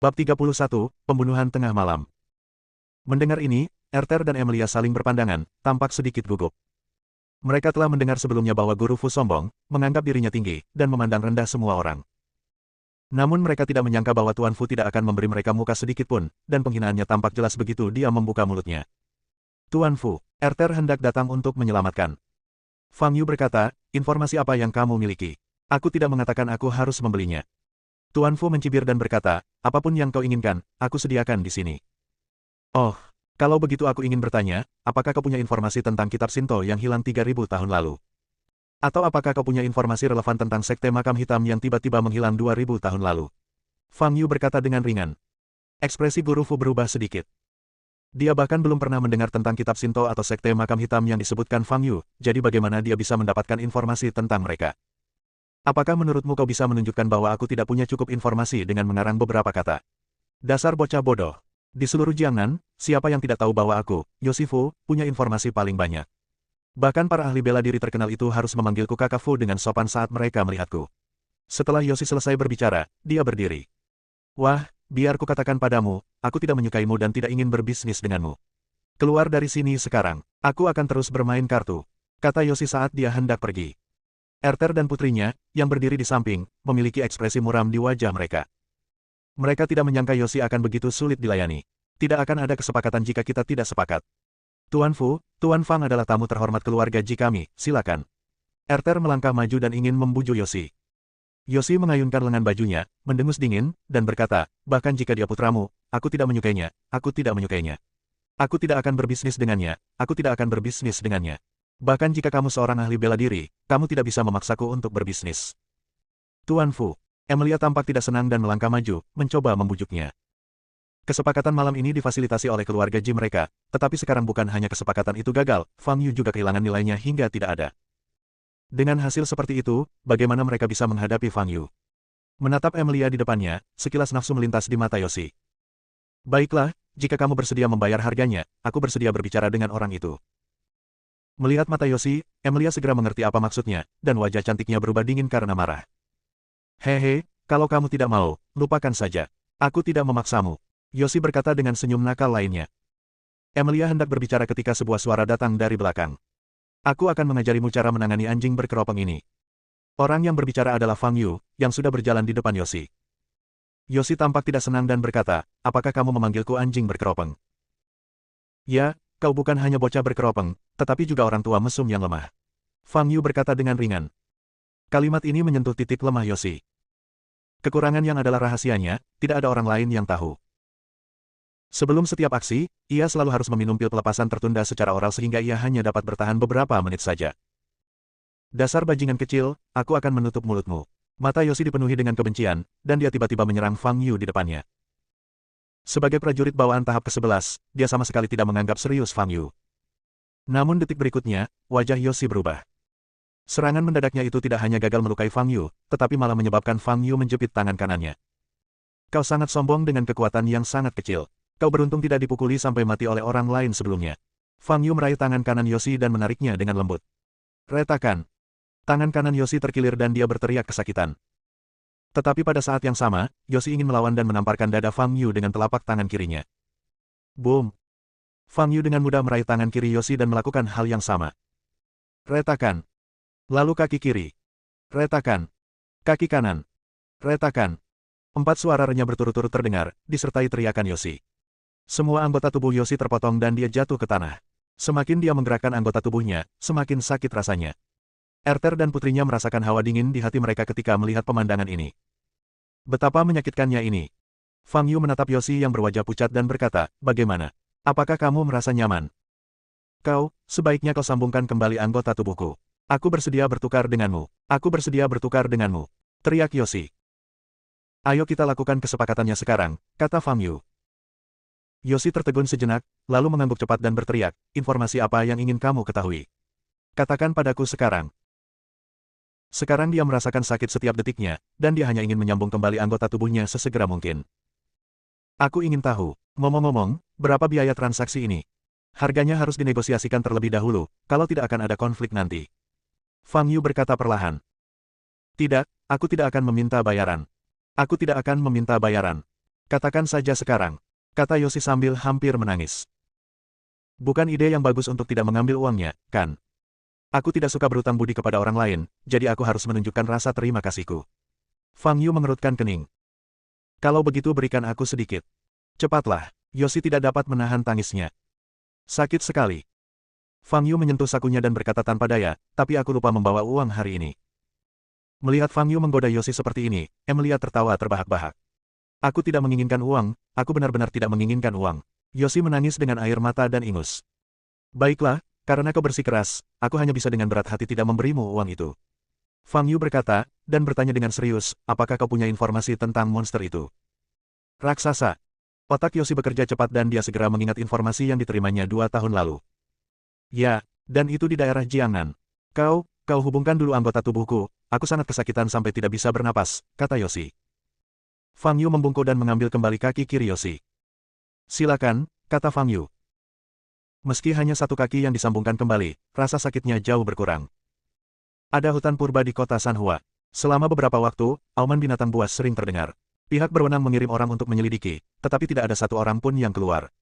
Bab 31, Pembunuhan Tengah Malam. Mendengar ini, Erter dan Emilia saling berpandangan, tampak sedikit gugup. Mereka telah mendengar sebelumnya bahwa Guru Fu sombong, menganggap dirinya tinggi, dan memandang rendah semua orang. Namun mereka tidak menyangka bahwa Tuan Fu tidak akan memberi mereka muka sedikit pun, dan penghinaannya tampak jelas begitu dia membuka mulutnya. Tuan Fu, Erter hendak datang untuk menyelamatkan. Fang Yu berkata, informasi apa yang kamu miliki? Aku tidak mengatakan aku harus membelinya. Tuan Fu mencibir dan berkata, apapun yang kau inginkan, aku sediakan di sini. Oh, kalau begitu aku ingin bertanya, apakah kau punya informasi tentang kitab Shinto yang hilang 3.000 tahun lalu? Atau apakah kau punya informasi relevan tentang sekte makam hitam yang tiba-tiba menghilang 2.000 tahun lalu? Fang Yu berkata dengan ringan. Ekspresi Guru Fu berubah sedikit. Dia bahkan belum pernah mendengar tentang kitab Shinto atau sekte makam hitam yang disebutkan Fang Yu, jadi bagaimana dia bisa mendapatkan informasi tentang mereka? Apakah menurutmu kau bisa menunjukkan bahwa aku tidak punya cukup informasi dengan mengarang beberapa kata? Dasar bocah bodoh. Di seluruh Jiangnan, siapa yang tidak tahu bahwa aku, Yoshi Fu, punya informasi paling banyak. Bahkan para ahli bela diri terkenal itu harus memanggilku Kakak Fu dengan sopan saat mereka melihatku. Setelah Yoshi selesai berbicara, dia berdiri. Wah, biar ku katakan padamu, aku tidak menyukaimu dan tidak ingin berbisnis denganmu. Keluar dari sini sekarang, aku akan terus bermain kartu, kata Yoshi saat dia hendak pergi. Erter dan putrinya, yang berdiri di samping, memiliki ekspresi muram di wajah mereka. Mereka tidak menyangka Yoshi akan begitu sulit dilayani. Tidak akan ada kesepakatan jika kita tidak sepakat. Tuan Fu, Tuan Fang adalah tamu terhormat keluarga Ji kami, silakan. Erter melangkah maju dan ingin membujuk Yoshi. Yoshi mengayunkan lengan bajunya, mendengus dingin, dan berkata, bahkan jika dia putramu, aku tidak menyukainya, aku tidak menyukainya. Aku tidak akan berbisnis dengannya, aku tidak akan berbisnis dengannya. Bahkan jika kamu seorang ahli bela diri, kamu tidak bisa memaksaku untuk berbisnis. Tuan Fu, Emilia tampak tidak senang dan melangkah maju, mencoba membujuknya. Kesepakatan malam ini difasilitasi oleh keluarga Ji mereka, tetapi sekarang bukan hanya kesepakatan itu gagal, Fang Yu juga kehilangan nilainya hingga tidak ada. Dengan hasil seperti itu, bagaimana mereka bisa menghadapi Fang Yu? Menatap Emilia di depannya, sekilas nafsu melintas di mata Yoshi. Baiklah, jika kamu bersedia membayar harganya, aku bersedia berbicara dengan orang itu. Melihat mata Yoshi, Emilia segera mengerti apa maksudnya, dan wajah cantiknya berubah dingin karena marah. Hehe, kalau kamu tidak mau, lupakan saja. Aku tidak memaksamu. Yoshi berkata dengan senyum nakal lainnya. Emilia hendak berbicara ketika sebuah suara datang dari belakang. Aku akan mengajarimu cara menangani anjing berkeropeng ini. Orang yang berbicara adalah Fang Yu, yang sudah berjalan di depan Yoshi. Yoshi tampak tidak senang dan berkata, apakah kamu memanggilku anjing berkeropeng? Ya, kau bukan hanya bocah berkeropeng, tetapi juga orang tua mesum yang lemah. Fang Yu berkata dengan ringan. Kalimat ini menyentuh titik lemah Yoshi. Kekurangan yang adalah rahasianya, tidak ada orang lain yang tahu. Sebelum setiap aksi, ia selalu harus meminum pil pelepasan tertunda secara oral sehingga ia hanya dapat bertahan beberapa menit saja. Dasar bajingan kecil, aku akan menutup mulutmu. Mata Yoshi dipenuhi dengan kebencian, dan dia tiba-tiba menyerang Fang Yu di depannya. Sebagai prajurit bawaan tahap ke-11, dia sama sekali tidak menganggap serius Fang Yu. Namun detik berikutnya, wajah Yoshi berubah. Serangan mendadaknya itu tidak hanya gagal melukai Fang Yu, tetapi malah menyebabkan Fang Yu menjepit tangan kanannya. Kau sangat sombong dengan kekuatan yang sangat kecil. Kau beruntung tidak dipukuli sampai mati oleh orang lain sebelumnya. Fang Yu meraih tangan kanan Yoshi dan menariknya dengan lembut. Retakan. Tangan kanan Yoshi terkilir dan dia berteriak kesakitan. Tetapi pada saat yang sama, Yoshi ingin melawan dan menamparkan dada Fang Yu dengan telapak tangan kirinya. Boom! Fang Yu dengan mudah meraih tangan kiri Yoshi dan melakukan hal yang sama. Retakan. Lalu kaki kiri. Retakan. Kaki kanan. Retakan. 4 suara renyah berturut-turut terdengar, disertai teriakan Yoshi. Semua anggota tubuh Yoshi terpotong dan dia jatuh ke tanah. Semakin dia menggerakkan anggota tubuhnya, semakin sakit rasanya. Erter dan putrinya merasakan hawa dingin di hati mereka ketika melihat pemandangan ini. Betapa menyakitkannya ini. Fang Yu menatap Yoshi yang berwajah pucat dan berkata, bagaimana? Apakah kamu merasa nyaman? Sebaiknya kau sambungkan kembali anggota tubuhku. Aku bersedia bertukar denganmu. Aku bersedia bertukar denganmu. Teriak Yoshi. Ayo kita lakukan kesepakatannya sekarang, kata Fang Yu. Yoshi tertegun sejenak, lalu mengangguk cepat dan berteriak, informasi apa yang ingin kamu ketahui? Katakan padaku sekarang. Sekarang dia merasakan sakit setiap detiknya, dan dia hanya ingin menyambung kembali anggota tubuhnya sesegera mungkin. Aku ingin tahu, ngomong-ngomong, berapa biaya transaksi ini? Harganya harus dinegosiasikan terlebih dahulu, kalau tidak akan ada konflik nanti. Fang Yu berkata perlahan. Tidak, aku tidak akan meminta bayaran. Aku tidak akan meminta bayaran. Katakan saja sekarang, kata Yoshi sambil hampir menangis. Bukan ide yang bagus untuk tidak mengambil uangnya, kan? Aku tidak suka berutang budi kepada orang lain, jadi aku harus menunjukkan rasa terima kasihku. Fang Yu mengerutkan kening. Kalau begitu berikan aku sedikit. Cepatlah, Yoshi tidak dapat menahan tangisnya. Sakit sekali. Fang Yu menyentuh sakunya dan berkata tanpa daya, tapi aku lupa membawa uang hari ini. Melihat Fang Yu menggoda Yoshi seperti ini, Emilia tertawa terbahak-bahak. Aku tidak menginginkan uang, aku benar-benar tidak menginginkan uang. Yoshi menangis dengan air mata dan ingus. Baiklah, karena kau bersikeras, aku hanya bisa dengan berat hati tidak memberimu uang itu. Fang Yu berkata, dan bertanya dengan serius, apakah kau punya informasi tentang monster itu? Raksasa. Otak Yoshi bekerja cepat dan dia segera mengingat informasi yang diterimanya 2 tahun lalu. Ya, dan itu di daerah Jiangnan. Kau hubungkan dulu anggota tubuhku, aku sangat kesakitan sampai tidak bisa bernapas, kata Yoshi. Fang Yu membungkuk dan mengambil kembali kaki kiri Yoshi. Silakan, kata Fang Yu. Meski hanya satu kaki yang disambungkan kembali, rasa sakitnya jauh berkurang. Ada hutan purba di kota Sanhua. Selama beberapa waktu, auman binatang buas sering terdengar. Pihak berwenang mengirim orang untuk menyelidiki, tetapi tidak ada satu orang pun yang keluar.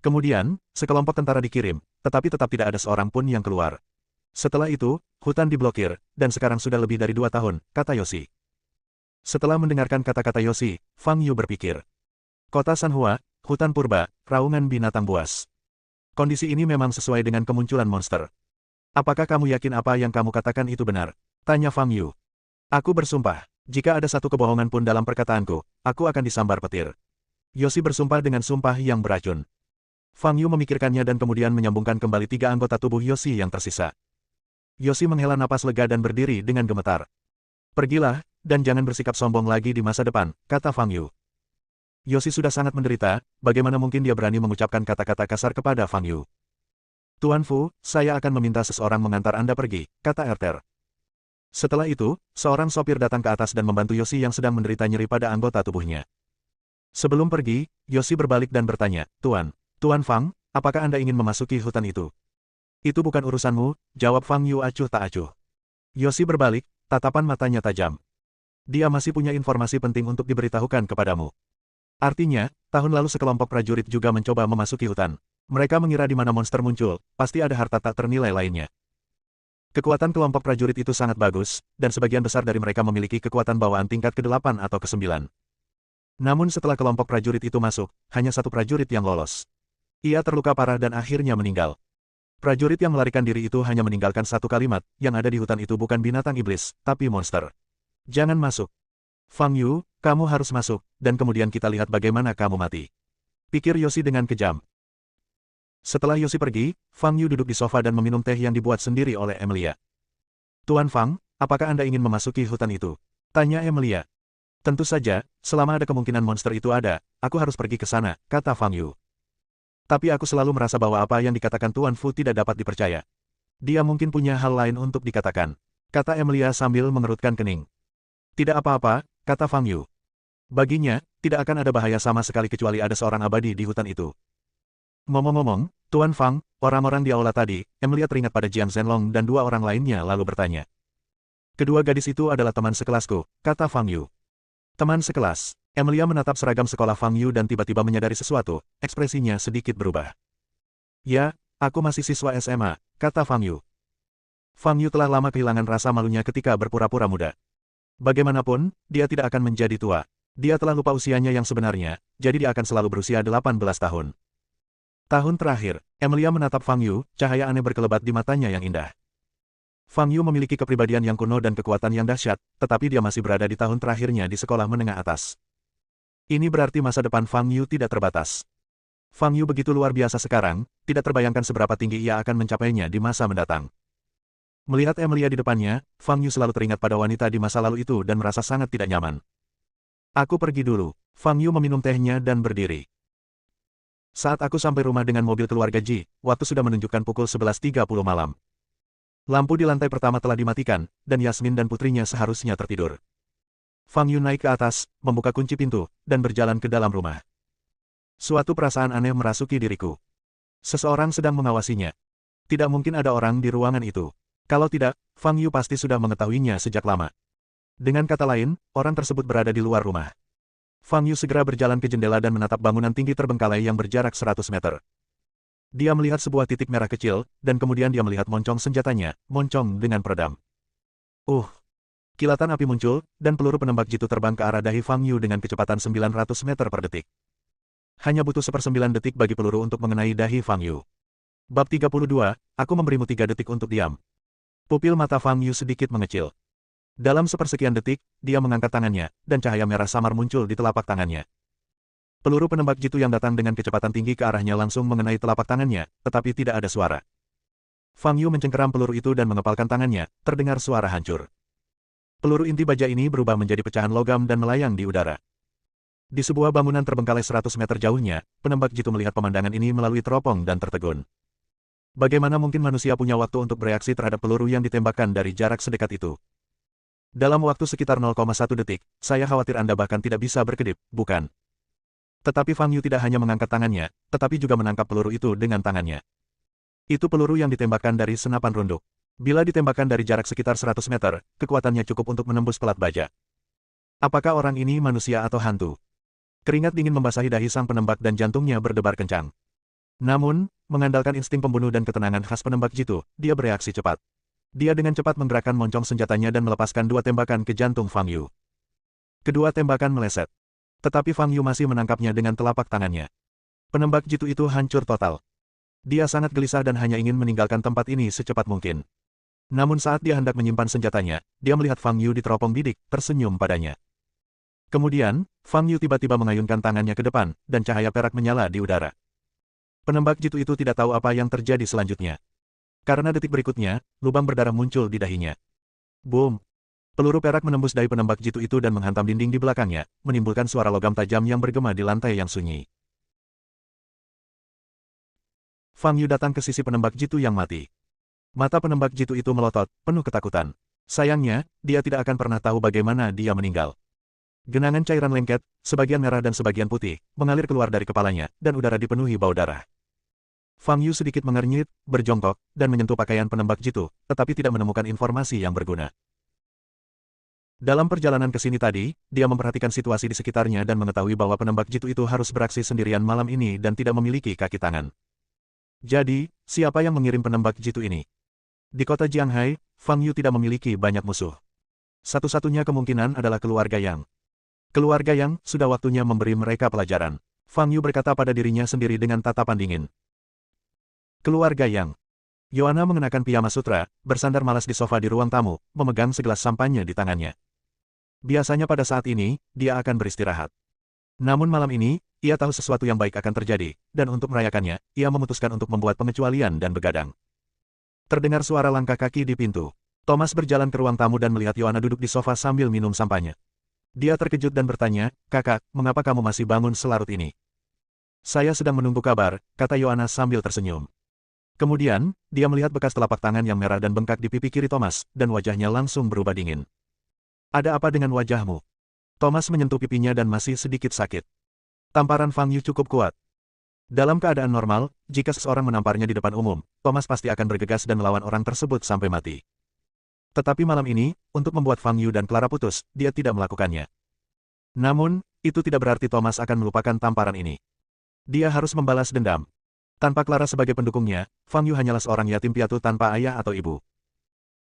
Kemudian, sekelompok tentara dikirim, tetapi tetap tidak ada seorang pun yang keluar. Setelah itu, hutan diblokir, dan sekarang sudah lebih dari 2 tahun, kata Yoshi. Setelah mendengarkan kata-kata Yoshi, Fang Yu berpikir. Kota Sanhua, hutan purba, raungan binatang buas. Kondisi ini memang sesuai dengan kemunculan monster. Apakah kamu yakin apa yang kamu katakan itu benar? Tanya Fang Yu. Aku bersumpah, jika ada satu kebohongan pun dalam perkataanku, aku akan disambar petir. Yoshi bersumpah dengan sumpah yang beracun. Fang Yu memikirkannya dan kemudian menyambungkan kembali 3 anggota tubuh Yoshi yang tersisa. Yoshi menghela napas lega dan berdiri dengan gemetar. Pergilah, dan jangan bersikap sombong lagi di masa depan, kata Fang Yu. Yoshi sudah sangat menderita, bagaimana mungkin dia berani mengucapkan kata-kata kasar kepada Fang Yu. Tuan Fu, saya akan meminta seseorang mengantar Anda pergi, kata Erter. Setelah itu, seorang sopir datang ke atas dan membantu Yoshi yang sedang menderita nyeri pada anggota tubuhnya. Sebelum pergi, Yoshi berbalik dan bertanya, Tuan Fang, apakah Anda ingin memasuki hutan itu? Itu bukan urusanmu, jawab Fang Yu acuh tak acuh. Yoshi berbalik, tatapan matanya tajam. Dia masih punya informasi penting untuk diberitahukan kepadamu. Artinya, tahun lalu sekelompok prajurit juga mencoba memasuki hutan. Mereka mengira di mana monster muncul, pasti ada harta tak ternilai lainnya. Kekuatan kelompok prajurit itu sangat bagus, dan sebagian besar dari mereka memiliki kekuatan bawaan tingkat ke-8 atau ke-9. Namun setelah kelompok prajurit itu masuk, hanya satu prajurit yang lolos. Ia terluka parah dan akhirnya meninggal. Prajurit yang melarikan diri itu hanya meninggalkan satu kalimat, yang ada di hutan itu bukan binatang iblis, tapi monster. Jangan masuk. Fang Yu, kamu harus masuk, dan kemudian kita lihat bagaimana kamu mati. Pikir Yoshi dengan kejam. Setelah Yoshi pergi, Fang Yu duduk di sofa dan meminum teh yang dibuat sendiri oleh Emilia. Tuan Fang, apakah Anda ingin memasuki hutan itu? Tanya Emilia. Tentu saja, selama ada kemungkinan monster itu ada, aku harus pergi ke sana, kata Fang Yu. Tapi aku selalu merasa bahwa apa yang dikatakan Tuan Fu tidak dapat dipercaya. Dia mungkin punya hal lain untuk dikatakan, kata Emilia sambil mengerutkan kening. Tidak apa-apa, kata Fang Yu. Baginya, tidak akan ada bahaya sama sekali kecuali ada seorang abadi di hutan itu. Ngomong-ngomong, Tuan Fang, orang-orang di aula tadi, Emilia teringat pada Jiang Zhenlong dan 2 orang lainnya lalu bertanya. Kedua gadis itu adalah teman sekelasku, kata Fang Yu. Teman sekelas. Emilia menatap seragam sekolah Fang Yu dan tiba-tiba menyadari sesuatu, ekspresinya sedikit berubah. Ya, aku masih siswa SMA, kata Fang Yu. Fang Yu telah lama kehilangan rasa malunya ketika berpura-pura muda. Bagaimanapun, dia tidak akan menjadi tua. Dia telah lupa usianya yang sebenarnya, jadi dia akan selalu berusia 18 tahun. Tahun terakhir, Emilia menatap Fang Yu, cahaya aneh berkelebat di matanya yang indah. Fang Yu memiliki kepribadian yang kuno dan kekuatan yang dahsyat, tetapi dia masih berada di tahun terakhirnya di sekolah menengah atas. Ini berarti masa depan Fang Yu tidak terbatas. Fang Yu begitu luar biasa sekarang, tidak terbayangkan seberapa tinggi ia akan mencapainya di masa mendatang. Melihat Emilia di depannya, Fang Yu selalu teringat pada wanita di masa lalu itu dan merasa sangat tidak nyaman. Aku pergi dulu. Fang Yu meminum tehnya dan berdiri. Saat aku sampai rumah dengan mobil keluarga Ji, waktu sudah menunjukkan pukul 11.30 malam. Lampu di lantai pertama telah dimatikan, dan Yasmin dan putrinya seharusnya tertidur. Fang Yu naik ke atas, membuka kunci pintu, dan berjalan ke dalam rumah. Suatu perasaan aneh merasuki diriku. Seseorang sedang mengawasinya. Tidak mungkin ada orang di ruangan itu. Kalau tidak, Fang Yu pasti sudah mengetahuinya sejak lama. Dengan kata lain, orang tersebut berada di luar rumah. Fang Yu segera berjalan ke jendela dan menatap bangunan tinggi terbengkalai yang berjarak 100 meter. Dia melihat sebuah titik merah kecil, dan kemudian dia melihat moncong senjatanya, moncong dengan peredam. Kilatan api muncul, dan peluru penembak jitu terbang ke arah dahi Fang Yu dengan kecepatan 900 meter per detik. Hanya butuh 1/9 detik bagi peluru untuk mengenai dahi Fang Yu. Bab 32, aku memberimu 3 detik untuk diam. Pupil mata Fang Yu sedikit mengecil. Dalam sepersekian detik, dia mengangkat tangannya, dan cahaya merah samar muncul di telapak tangannya. Peluru penembak jitu yang datang dengan kecepatan tinggi ke arahnya langsung mengenai telapak tangannya, tetapi tidak ada suara. Fang Yu mencengkeram peluru itu dan mengepalkan tangannya, terdengar suara hancur. Peluru inti baja ini berubah menjadi pecahan logam dan melayang di udara. Di sebuah bangunan terbengkalai 100 meter jauhnya, penembak jitu melihat pemandangan ini melalui teropong dan tertegun. Bagaimana mungkin manusia punya waktu untuk bereaksi terhadap peluru yang ditembakkan dari jarak sedekat itu? Dalam waktu sekitar 0,1 detik, saya khawatir Anda bahkan tidak bisa berkedip, bukan? Tetapi Fang Yu tidak hanya mengangkat tangannya, tetapi juga menangkap peluru itu dengan tangannya. Itu peluru yang ditembakkan dari senapan runduk. Bila ditembakkan dari jarak sekitar 100 meter, kekuatannya cukup untuk menembus pelat baja. Apakah orang ini manusia atau hantu? Keringat dingin membasahi dahi sang penembak dan jantungnya berdebar kencang. Namun, mengandalkan insting pembunuh dan ketenangan khas penembak jitu, dia bereaksi cepat. Dia dengan cepat menggerakkan moncong senjatanya dan melepaskan 2 tembakan ke jantung Fang Yu. Kedua tembakan meleset. Tetapi Fang Yu masih menangkapnya dengan telapak tangannya. Penembak jitu itu hancur total. Dia sangat gelisah dan hanya ingin meninggalkan tempat ini secepat mungkin. Namun saat dia hendak menyimpan senjatanya, dia melihat Fang Yu di teropong bidik, tersenyum padanya. Kemudian, Fang Yu tiba-tiba mengayunkan tangannya ke depan, dan cahaya perak menyala di udara. Penembak jitu itu tidak tahu apa yang terjadi selanjutnya. Karena detik berikutnya, lubang berdarah muncul di dahinya. Boom! Peluru perak menembus dahi penembak jitu itu dan menghantam dinding di belakangnya, menimbulkan suara logam tajam yang bergema di lantai yang sunyi. Fang Yu datang ke sisi penembak jitu yang mati. Mata penembak jitu itu melotot, penuh ketakutan. Sayangnya, dia tidak akan pernah tahu bagaimana dia meninggal. Genangan cairan lengket, sebagian merah dan sebagian putih, mengalir keluar dari kepalanya, dan udara dipenuhi bau darah. Fang Yu sedikit mengernyit, berjongkok, dan menyentuh pakaian penembak jitu, tetapi tidak menemukan informasi yang berguna. Dalam perjalanan ke sini tadi, dia memperhatikan situasi di sekitarnya dan mengetahui bahwa penembak jitu itu harus beraksi sendirian malam ini dan tidak memiliki kaki tangan. Jadi, siapa yang mengirim penembak jitu ini? Di kota Jianghai, Fang Yu tidak memiliki banyak musuh. Satu-satunya kemungkinan adalah keluarga Yang. Keluarga Yang, sudah waktunya memberi mereka pelajaran. Fang Yu berkata pada dirinya sendiri dengan tatapan dingin. Keluarga Yang. Yoana mengenakan piyama sutra, bersandar malas di sofa di ruang tamu, memegang segelas sampanye di tangannya. Biasanya pada saat ini, dia akan beristirahat. Namun malam ini, ia tahu sesuatu yang baik akan terjadi, dan untuk merayakannya, ia memutuskan untuk membuat pengecualian dan begadang. Terdengar suara langkah kaki di pintu. Thomas berjalan ke ruang tamu dan melihat Yoana duduk di sofa sambil minum sampanye. Dia terkejut dan bertanya, "Kakak, mengapa kamu masih bangun selarut ini?" "Saya sedang menunggu kabar," kata Yoana sambil tersenyum. Kemudian, dia melihat bekas telapak tangan yang merah dan bengkak di pipi kiri Thomas, dan wajahnya langsung berubah dingin. "Ada apa dengan wajahmu?" Thomas menyentuh pipinya dan masih sedikit sakit. Tamparan Fang Yu cukup kuat. Dalam keadaan normal, jika seseorang menamparnya di depan umum, Thomas pasti akan bergegas dan melawan orang tersebut sampai mati. Tetapi malam ini, untuk membuat Fang Yu dan Clara putus, dia tidak melakukannya. Namun, itu tidak berarti Thomas akan melupakan tamparan ini. Dia harus membalas dendam. Tanpa Clara sebagai pendukungnya, Fang Yu hanyalah seorang yatim piatu tanpa ayah atau ibu.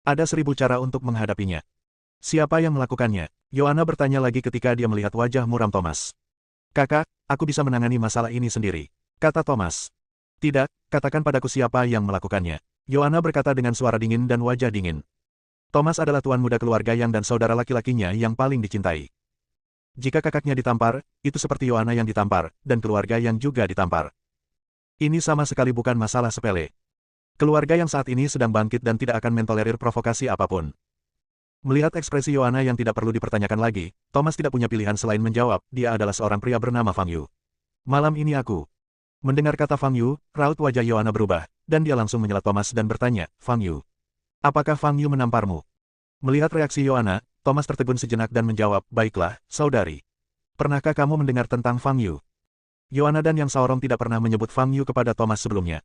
Ada 1000 cara untuk menghadapinya. Siapa yang melakukannya? Yoana bertanya lagi ketika dia melihat wajah muram Thomas. "Kakak, aku bisa menangani masalah ini sendiri," kata Thomas. "Tidak, katakan padaku siapa yang melakukannya." Yoana berkata dengan suara dingin dan wajah dingin. Thomas adalah tuan muda keluarga Yang dan saudara laki-lakinya yang paling dicintai. Jika kakaknya ditampar, itu seperti Yoana yang ditampar, dan keluarga Yang juga ditampar. Ini sama sekali bukan masalah sepele. Keluarga Yang saat ini sedang bangkit dan tidak akan mentolerir provokasi apapun. Melihat ekspresi Yoana yang tidak perlu dipertanyakan lagi, Thomas tidak punya pilihan selain menjawab, dia adalah seorang pria bernama Fang Yu. "Malam ini aku." Mendengar kata Fang Yu, raut wajah Yoana berubah, dan dia langsung menyela Thomas dan bertanya, "Fang Yu, apakah Fang Yu menamparmu?" Melihat reaksi Yoana, Thomas tertegun sejenak dan menjawab, "Baiklah, saudari. Pernahkah kamu mendengar tentang Fang Yu?" Yoana dan Yang Saorong tidak pernah menyebut Fang Yu kepada Thomas sebelumnya.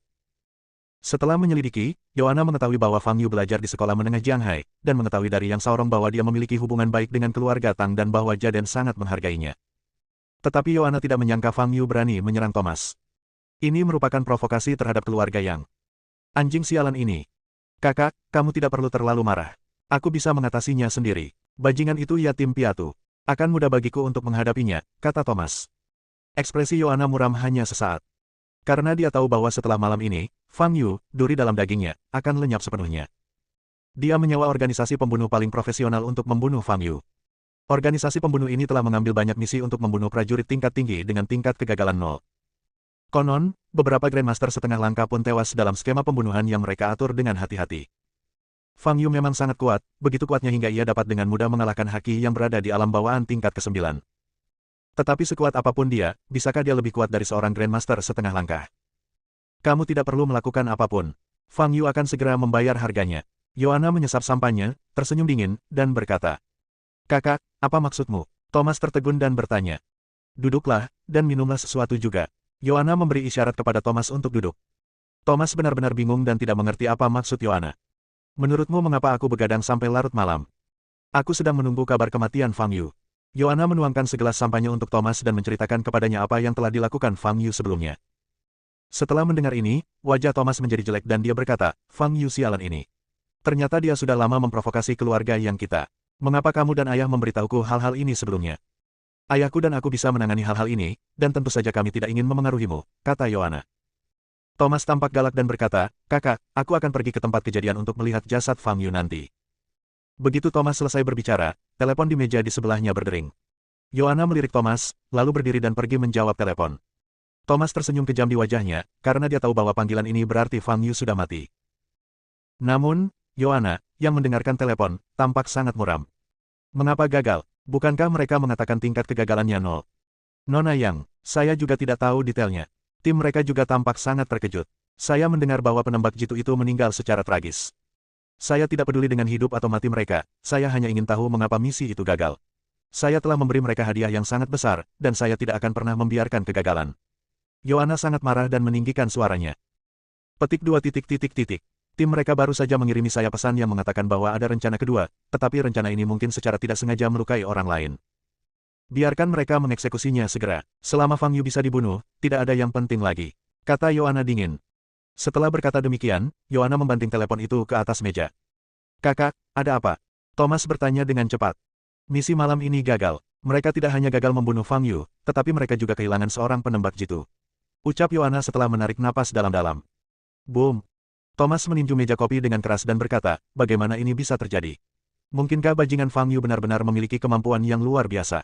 Setelah menyelidiki, Yoana mengetahui bahwa Fang Yu belajar di sekolah menengah Jianghai, dan mengetahui dari Yang Saorong bahwa dia memiliki hubungan baik dengan keluarga Tang dan bahwa Jaden sangat menghargainya. Tetapi Yoana tidak menyangka Fang Yu berani menyerang Thomas. Ini merupakan provokasi terhadap keluarga Yang. Anjing sialan ini. Kakak, kamu tidak perlu terlalu marah. Aku bisa mengatasinya sendiri. Bajingan itu yatim piatu. Akan mudah bagiku untuk menghadapinya, kata Thomas. Ekspresi Yoana muram hanya sesaat. Karena dia tahu bahwa setelah malam ini, Fang Yu, duri dalam dagingnya, akan lenyap sepenuhnya. Dia menyewa organisasi pembunuh paling profesional untuk membunuh Fang Yu. Organisasi pembunuh ini telah mengambil banyak misi untuk membunuh prajurit tingkat tinggi dengan tingkat kegagalan 0. Konon, beberapa Grandmaster setengah langka pun tewas dalam skema pembunuhan yang mereka atur dengan hati-hati. Fang Yu memang sangat kuat, begitu kuatnya hingga ia dapat dengan mudah mengalahkan haki yang berada di alam bawaan tingkat ke-9. Tetapi sekuat apapun dia, bisakah dia lebih kuat dari seorang Grandmaster setengah langkah? Kamu tidak perlu melakukan apapun. Fang Yu akan segera membayar harganya. Yoana menyesap sampannya, tersenyum dingin, dan berkata, "Kakak, apa maksudmu?" Thomas tertegun dan bertanya. "Duduklah, dan minumlah sesuatu juga." Yoana memberi isyarat kepada Thomas untuk duduk. Thomas benar-benar bingung dan tidak mengerti apa maksud Yoana. "Menurutmu mengapa aku begadang sampai larut malam?" "Aku sedang menunggu kabar kematian Fang Yu." Yoana menuangkan segelas sampahnya untuk Thomas dan menceritakan kepadanya apa yang telah dilakukan Fang Yu sebelumnya. Setelah mendengar ini, wajah Thomas menjadi jelek dan dia berkata, "Fang Yu sialan ini. Ternyata dia sudah lama memprovokasi keluarga yang kita. Mengapa kamu dan ayah memberitahuku hal-hal ini sebelumnya?" "Ayahku dan aku bisa menangani hal-hal ini, dan tentu saja kami tidak ingin memengaruhimu," kata Yoana. Thomas tampak galak dan berkata, "Kakak, aku akan pergi ke tempat kejadian untuk melihat jasad Fang Yu nanti." Begitu Thomas selesai berbicara, telepon di meja di sebelahnya berdering. Yoana melirik Thomas, lalu berdiri dan pergi menjawab telepon. Thomas tersenyum kejam di wajahnya, karena dia tahu bahwa panggilan ini berarti Fang Yu sudah mati. Namun, Yoana, yang mendengarkan telepon, tampak sangat muram. "Mengapa gagal? Bukankah mereka mengatakan tingkat kegagalannya 0? Nona Yang, saya juga tidak tahu detailnya. Tim mereka juga tampak sangat terkejut. Saya mendengar bahwa penembak jitu itu meninggal secara tragis. Saya tidak peduli dengan hidup atau mati mereka, saya hanya ingin tahu mengapa misi itu gagal. Saya telah memberi mereka hadiah yang sangat besar, dan saya tidak akan pernah membiarkan kegagalan." Yoana sangat marah dan meninggikan suaranya. Petik 2. Tim mereka baru saja mengirimi saya pesan yang mengatakan bahwa ada rencana kedua, tetapi rencana ini mungkin secara tidak sengaja melukai orang lain. Biarkan mereka mengeksekusinya segera. Selama Fang Yu bisa dibunuh, tidak ada yang penting lagi, kata Yoana dingin. Setelah berkata demikian, Yoana membanting telepon itu ke atas meja. "Kakak, ada apa?" Thomas bertanya dengan cepat. "Misi malam ini gagal. Mereka tidak hanya gagal membunuh Fang Yu, tetapi mereka juga kehilangan seorang penembak jitu," ucap Yoana setelah menarik napas dalam-dalam. Boom! Thomas meninju meja kopi dengan keras dan berkata, "Bagaimana ini bisa terjadi? Mungkinkah bajingan Fang Yu benar-benar memiliki kemampuan yang luar biasa?"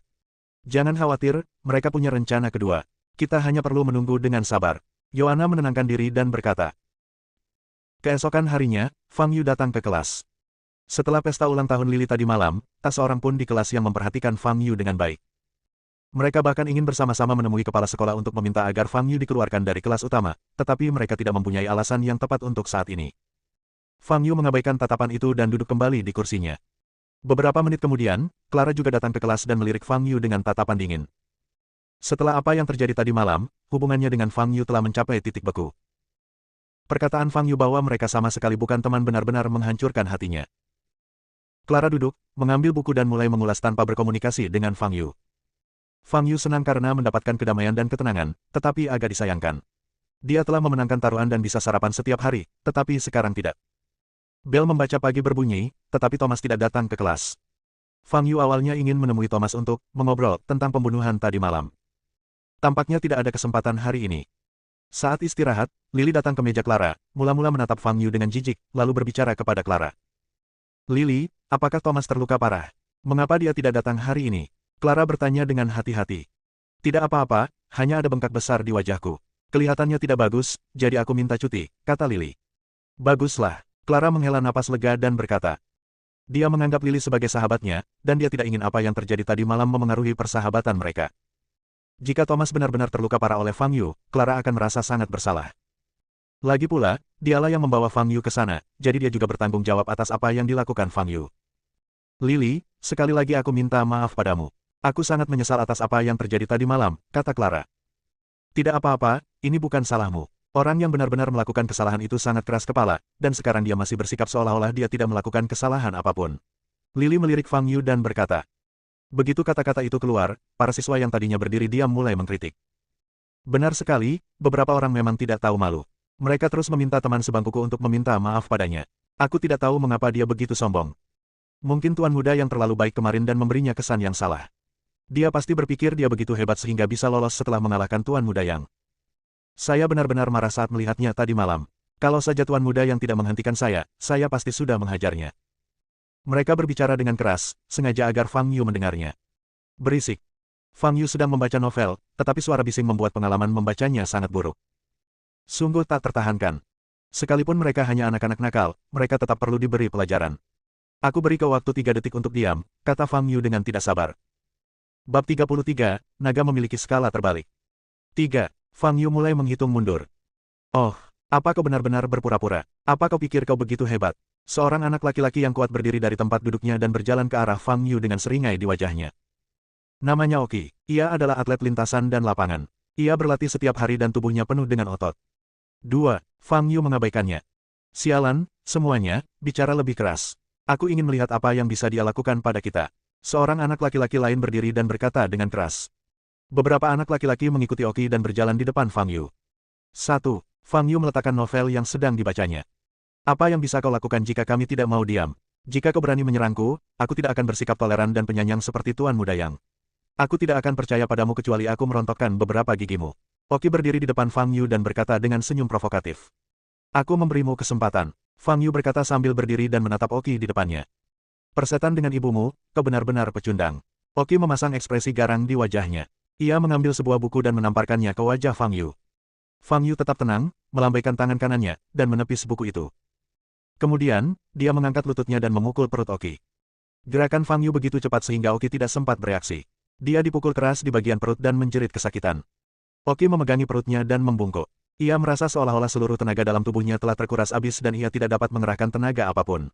"Jangan khawatir, mereka punya rencana kedua. Kita hanya perlu menunggu dengan sabar." Yoana menenangkan diri dan berkata. Keesokan harinya, Fang Yu datang ke kelas. Setelah pesta ulang tahun Lily tadi malam, tak seorang pun di kelas yang memperhatikan Fang Yu dengan baik. Mereka bahkan ingin bersama-sama menemui kepala sekolah untuk meminta agar Fang Yu dikeluarkan dari kelas utama, tetapi mereka tidak mempunyai alasan yang tepat untuk saat ini. Fang Yu mengabaikan tatapan itu dan duduk kembali di kursinya. Beberapa menit kemudian, Clara juga datang ke kelas dan melirik Fang Yu dengan tatapan dingin. Setelah apa yang terjadi tadi malam, hubungannya dengan Fang Yu telah mencapai titik beku. Perkataan Fang Yu bahwa mereka sama sekali bukan teman benar-benar menghancurkan hatinya. Clara duduk, mengambil buku dan mulai mengulas tanpa berkomunikasi dengan Fang Yu. Fang Yu senang karena mendapatkan kedamaian dan ketenangan, tetapi agak disayangkan. Dia telah memenangkan taruhan dan bisa sarapan setiap hari, tetapi sekarang tidak. Bel membaca pagi berbunyi, tetapi Thomas tidak datang ke kelas. Fang Yu awalnya ingin menemui Thomas untuk mengobrol tentang pembunuhan tadi malam. Tampaknya tidak ada kesempatan hari ini. Saat istirahat, Lily datang ke meja Clara, mula-mula menatap Fang Yu dengan jijik, lalu berbicara kepada Clara. "Lily, apakah Thomas terluka parah? Mengapa dia tidak datang hari ini?" Clara bertanya dengan hati-hati. "Tidak apa-apa, hanya ada bengkak besar di wajahku. Kelihatannya tidak bagus, jadi aku minta cuti," kata Lily. "Baguslah." Clara menghela napas lega dan berkata. Dia menganggap Lily sebagai sahabatnya, dan dia tidak ingin apa yang terjadi tadi malam memengaruhi persahabatan mereka. Jika Thomas benar-benar terluka parah oleh Fang Yu, Clara akan merasa sangat bersalah. Lagi pula, dialah yang membawa Fang Yu ke sana, jadi dia juga bertanggung jawab atas apa yang dilakukan Fang Yu. "Lily, sekali lagi aku minta maaf padamu. Aku sangat menyesal atas apa yang terjadi tadi malam," kata Clara. "Tidak apa-apa, ini bukan salahmu. Orang yang benar-benar melakukan kesalahan itu sangat keras kepala, dan sekarang dia masih bersikap seolah-olah dia tidak melakukan kesalahan apapun." Lily melirik Fang Yu dan berkata, Begitu kata-kata itu keluar, para siswa yang tadinya berdiri diam mulai mengkritik. Benar sekali, beberapa orang memang tidak tahu malu. Mereka terus meminta teman sebangkuku untuk meminta maaf padanya. Aku tidak tahu mengapa dia begitu sombong. Mungkin tuan muda yang terlalu baik kemarin dan memberinya kesan yang salah. Dia pasti berpikir dia begitu hebat sehingga bisa lolos setelah mengalahkan tuan muda yang. Saya benar-benar marah saat melihatnya tadi malam. Kalau saja tuan muda yang tidak menghentikan saya pasti sudah menghajarnya. Mereka berbicara dengan keras, sengaja agar Fang Yu mendengarnya. Berisik. Fang Yu sedang membaca novel, tetapi suara bising membuat pengalaman membacanya sangat buruk. Sungguh tak tertahankan. Sekalipun mereka hanya anak-anak nakal, mereka tetap perlu diberi pelajaran. Aku beri kau waktu 3 detik untuk diam, kata Fang Yu dengan tidak sabar. Bab 33, Naga memiliki skala terbalik. 3. Fang Yu mulai menghitung mundur. Oh, apa kau benar-benar berpura-pura? Apa kau pikir kau begitu hebat? Seorang anak laki-laki yang kuat berdiri dari tempat duduknya dan berjalan ke arah Fang Yu dengan seringai di wajahnya. Namanya Oki. Ia adalah atlet lintasan dan lapangan. Ia berlatih setiap hari dan tubuhnya penuh dengan otot. 2. Fang Yu mengabaikannya. Sialan, semuanya, bicara lebih keras. Aku ingin melihat apa yang bisa dia lakukan pada kita. Seorang anak laki-laki lain berdiri dan berkata dengan keras. Beberapa anak laki-laki mengikuti Oki dan berjalan di depan Fang Yu. 1. Fang Yu meletakkan novel yang sedang dibacanya. Apa yang bisa kau lakukan jika kami tidak mau diam? Jika kau berani menyerangku, aku tidak akan bersikap toleran dan penyayang seperti Tuan Muda Yang. Aku tidak akan percaya padamu kecuali aku merontokkan beberapa gigimu. Oki berdiri di depan Fang Yu dan berkata dengan senyum provokatif. Aku memberimu kesempatan. Fang Yu berkata sambil berdiri dan menatap Oki di depannya. Persetan dengan ibumu, kau benar-benar pecundang. Oki memasang ekspresi garang di wajahnya. Ia mengambil sebuah buku dan menamparkannya ke wajah Fang Yu. Fang Yu tetap tenang, melambaikan tangan kanannya, dan menepis buku itu. Kemudian, dia mengangkat lututnya dan memukul perut Oki. Gerakan Fang Yu begitu cepat sehingga Oki tidak sempat bereaksi. Dia dipukul keras di bagian perut dan menjerit kesakitan. Oki memegangi perutnya dan membungkuk. Ia merasa seolah-olah seluruh tenaga dalam tubuhnya telah terkuras habis dan ia tidak dapat mengerahkan tenaga apapun.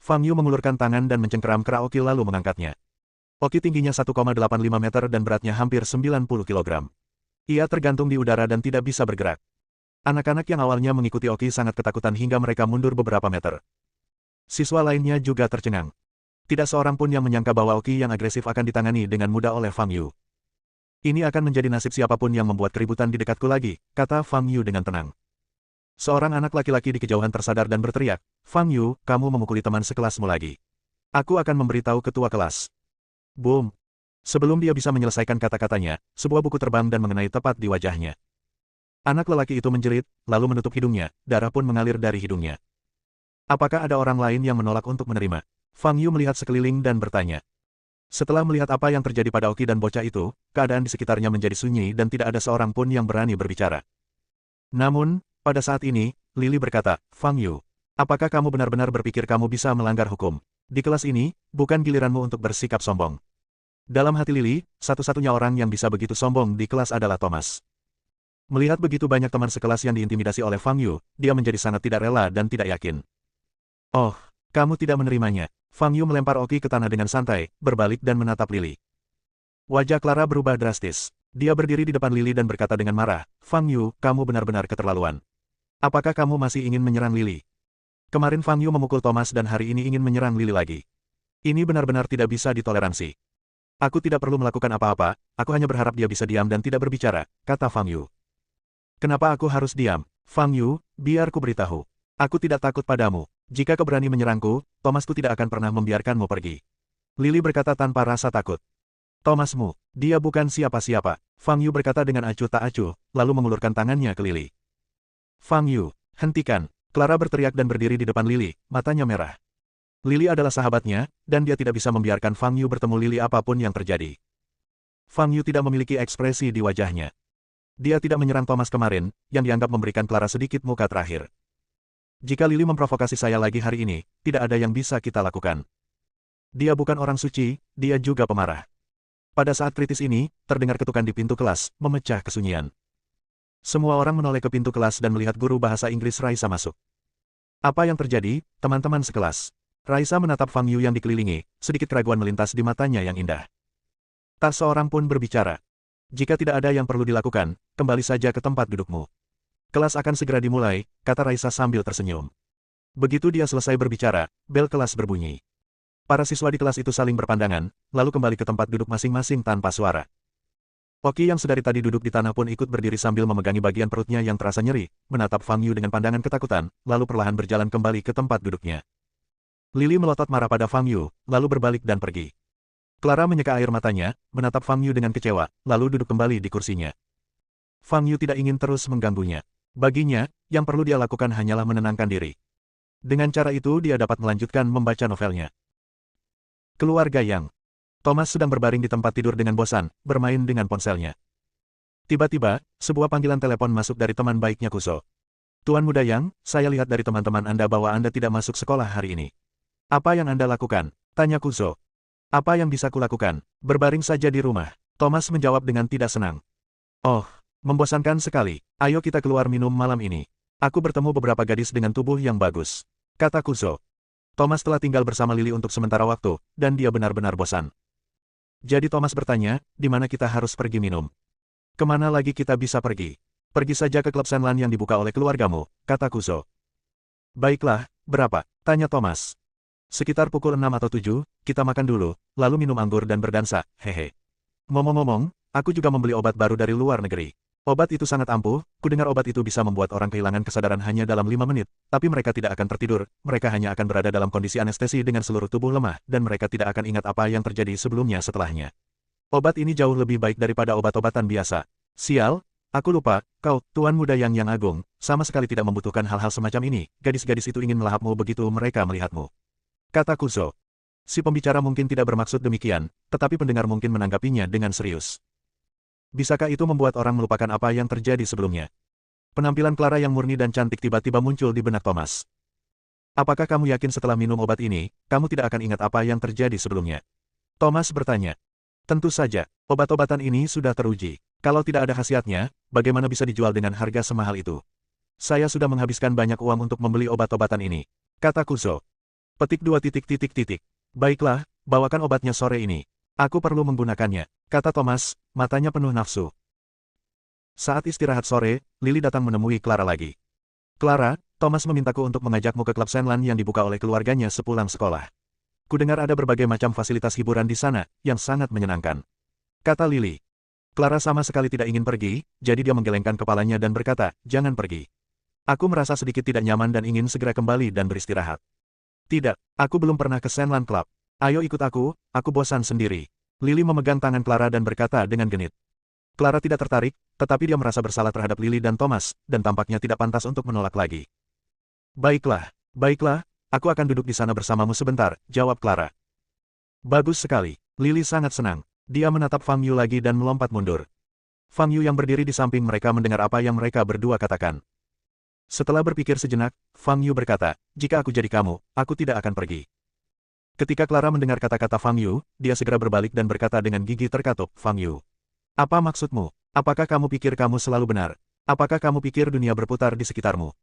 Fang Yu mengulurkan tangan dan mencengkeram kera Oki lalu mengangkatnya. Oki tingginya 1,85 meter dan beratnya hampir 90 kg. Ia tergantung di udara dan tidak bisa bergerak. Anak-anak yang awalnya mengikuti Oki sangat ketakutan hingga mereka mundur beberapa meter. Siswa lainnya juga tercengang. Tidak seorang pun yang menyangka bahwa Oki yang agresif akan ditangani dengan mudah oleh Fang Yu. Ini akan menjadi nasib siapapun yang membuat keributan di dekatku lagi, kata Fang Yu dengan tenang. Seorang anak laki-laki di kejauhan tersadar dan berteriak, Fang Yu, kamu memukuli teman sekelasmu lagi. Aku akan memberitahu ketua kelas. Boom. Sebelum dia bisa menyelesaikan kata-katanya, sebuah buku terbang dan mengenai tepat di wajahnya. Anak lelaki itu menjerit, lalu menutup hidungnya, darah pun mengalir dari hidungnya. Apakah ada orang lain yang menolak untuk menerima? Fang Yu melihat sekeliling dan bertanya. Setelah melihat apa yang terjadi pada Oki dan bocah itu, keadaan di sekitarnya menjadi sunyi dan tidak ada seorang pun yang berani berbicara. Namun, pada saat ini, Lily berkata, Fang Yu, apakah kamu benar-benar berpikir kamu bisa melanggar hukum? Di kelas ini, bukan giliranmu untuk bersikap sombong. Dalam hati Lily, satu-satunya orang yang bisa begitu sombong di kelas adalah Thomas. Melihat begitu banyak teman sekelas yang diintimidasi oleh Fang Yu, dia menjadi sangat tidak rela dan tidak yakin. Oh, kamu tidak menerimanya. Fang Yu melempar Oki ke tanah dengan santai, berbalik dan menatap Lily. Wajah Clara berubah drastis. Dia berdiri di depan Lily dan berkata dengan marah, Fang Yu, kamu benar-benar keterlaluan. Apakah kamu masih ingin menyerang Lily? Kemarin Fang Yu memukul Thomas dan hari ini ingin menyerang Lily lagi. Ini benar-benar tidak bisa ditoleransi. Aku tidak perlu melakukan apa-apa, aku hanya berharap dia bisa diam dan tidak berbicara, kata Fang Yu. Kenapa aku harus diam? Fang Yu, biar ku beritahu. Aku tidak takut padamu. Jika kau berani menyerangku, Thomasku tidak akan pernah membiarkanmu pergi. Lily berkata tanpa rasa takut. Thomasmu, dia bukan siapa-siapa. Fang Yu berkata dengan acuh tak acuh, lalu mengulurkan tangannya ke Lily. Fang Yu, hentikan. Clara berteriak dan berdiri di depan Lily, matanya merah. Lily adalah sahabatnya, dan dia tidak bisa membiarkan Fang Yu bertemu Lily apapun yang terjadi. Fang Yu tidak memiliki ekspresi di wajahnya. Dia tidak menyerang Thomas kemarin, yang dianggap memberikan Clara sedikit muka terakhir. Jika Lily memprovokasi saya lagi hari ini, tidak ada yang bisa kita lakukan. Dia bukan orang suci, dia juga pemarah. Pada saat kritis ini, terdengar ketukan di pintu kelas, memecah kesunyian. Semua orang menoleh ke pintu kelas dan melihat guru bahasa Inggris Raisa masuk. Apa yang terjadi, teman-teman sekelas? Raisa menatap Fang Yu yang dikelilingi, sedikit keraguan melintas di matanya yang indah. Tak seorang pun berbicara. Jika tidak ada yang perlu dilakukan, kembali saja ke tempat dudukmu. Kelas akan segera dimulai, kata Raisa sambil tersenyum. Begitu dia selesai berbicara, bel kelas berbunyi. Para siswa di kelas itu saling berpandangan, lalu kembali ke tempat duduk masing-masing tanpa suara. Oki yang sedari tadi duduk di tanah pun ikut berdiri sambil memegangi bagian perutnya yang terasa nyeri, menatap Fang Yu dengan pandangan ketakutan, lalu perlahan berjalan kembali ke tempat duduknya. Lily melotot marah pada Fang Yu, lalu berbalik dan pergi. Clara menyeka air matanya, menatap Fang Yu dengan kecewa, lalu duduk kembali di kursinya. Fang Yu tidak ingin terus mengganggunya. Baginya, yang perlu dia lakukan hanyalah menenangkan diri. Dengan cara itu dia dapat melanjutkan membaca novelnya. Keluarga Yang. Thomas sedang berbaring di tempat tidur dengan bosan, bermain dengan ponselnya. Tiba-tiba, sebuah panggilan telepon masuk dari teman baiknya Kuso. Tuan Muda Yang, saya lihat dari teman-teman Anda bahwa Anda tidak masuk sekolah hari ini. Apa yang Anda lakukan? Tanya Kuso. Apa yang bisa kulakukan? Berbaring saja di rumah. Thomas menjawab dengan tidak senang. Oh, membosankan sekali. Ayo kita keluar minum malam ini. Aku bertemu beberapa gadis dengan tubuh yang bagus. Kata Kuso. Thomas telah tinggal bersama Lily untuk sementara waktu, dan dia benar-benar bosan. Jadi Thomas bertanya, di mana kita harus pergi minum? Kemana lagi kita bisa pergi? Pergi saja ke klub Senlan yang dibuka oleh keluargamu, kata Kuso. Baiklah, berapa? Tanya Thomas. Sekitar pukul 6 atau 7, kita makan dulu, lalu minum anggur dan berdansa, hehe. Ngomong-ngomong, aku juga membeli obat baru dari luar negeri. Obat itu sangat ampuh, kudengar obat itu bisa membuat orang kehilangan kesadaran hanya dalam 5 menit, tapi mereka tidak akan tertidur, mereka hanya akan berada dalam kondisi anestesi dengan seluruh tubuh lemah, dan mereka tidak akan ingat apa yang terjadi sebelumnya setelahnya. Obat ini jauh lebih baik daripada obat-obatan biasa. Sial, aku lupa, kau, Tuan Muda Yang Agung, sama sekali tidak membutuhkan hal-hal semacam ini, gadis-gadis itu ingin melahapmu begitu mereka melihatmu. Kata Kuso. Si pembicara mungkin tidak bermaksud demikian, tetapi pendengar mungkin menanggapinya dengan serius. Bisakah itu membuat orang melupakan apa yang terjadi sebelumnya? Penampilan Clara yang murni dan cantik tiba-tiba muncul di benak Thomas. Apakah kamu yakin setelah minum obat ini, kamu tidak akan ingat apa yang terjadi sebelumnya? Thomas bertanya. Tentu saja, obat-obatan ini sudah teruji. Kalau tidak ada khasiatnya, bagaimana bisa dijual dengan harga semahal itu? Saya sudah menghabiskan banyak uang untuk membeli obat-obatan ini. Kata Kuso. Petik 2. Baiklah, bawakan obatnya sore ini. Aku perlu menggunakannya, kata Thomas, matanya penuh nafsu. Saat istirahat sore, Lily datang menemui Clara lagi. Clara, Thomas memintaku untuk mengajakmu ke klub Senlan yang dibuka oleh keluarganya sepulang sekolah. Kudengar ada berbagai macam fasilitas hiburan di sana, yang sangat menyenangkan. Kata Lily. Clara sama sekali tidak ingin pergi, jadi dia menggelengkan kepalanya dan berkata, jangan pergi. Aku merasa sedikit tidak nyaman dan ingin segera kembali dan beristirahat. Tidak, aku belum pernah ke Senlan Club. Ayo ikut aku bosan sendiri. Lily memegang tangan Clara dan berkata dengan genit. Clara tidak tertarik, tetapi dia merasa bersalah terhadap Lily dan Thomas, dan tampaknya tidak pantas untuk menolak lagi. Baiklah, aku akan duduk di sana bersamamu sebentar, jawab Clara. Bagus sekali. Lily sangat senang. Dia menatap Fang Yu lagi dan melompat mundur. Fang Yu yang berdiri di samping mereka mendengar apa yang mereka berdua katakan. Setelah berpikir sejenak, Fang Yu berkata, jika aku jadi kamu, aku tidak akan pergi. Ketika Clara mendengar kata-kata Fang Yu, dia segera berbalik dan berkata dengan gigi terkatup, Fang Yu. Apa maksudmu? Apakah kamu pikir kamu selalu benar? Apakah kamu pikir dunia berputar di sekitarmu?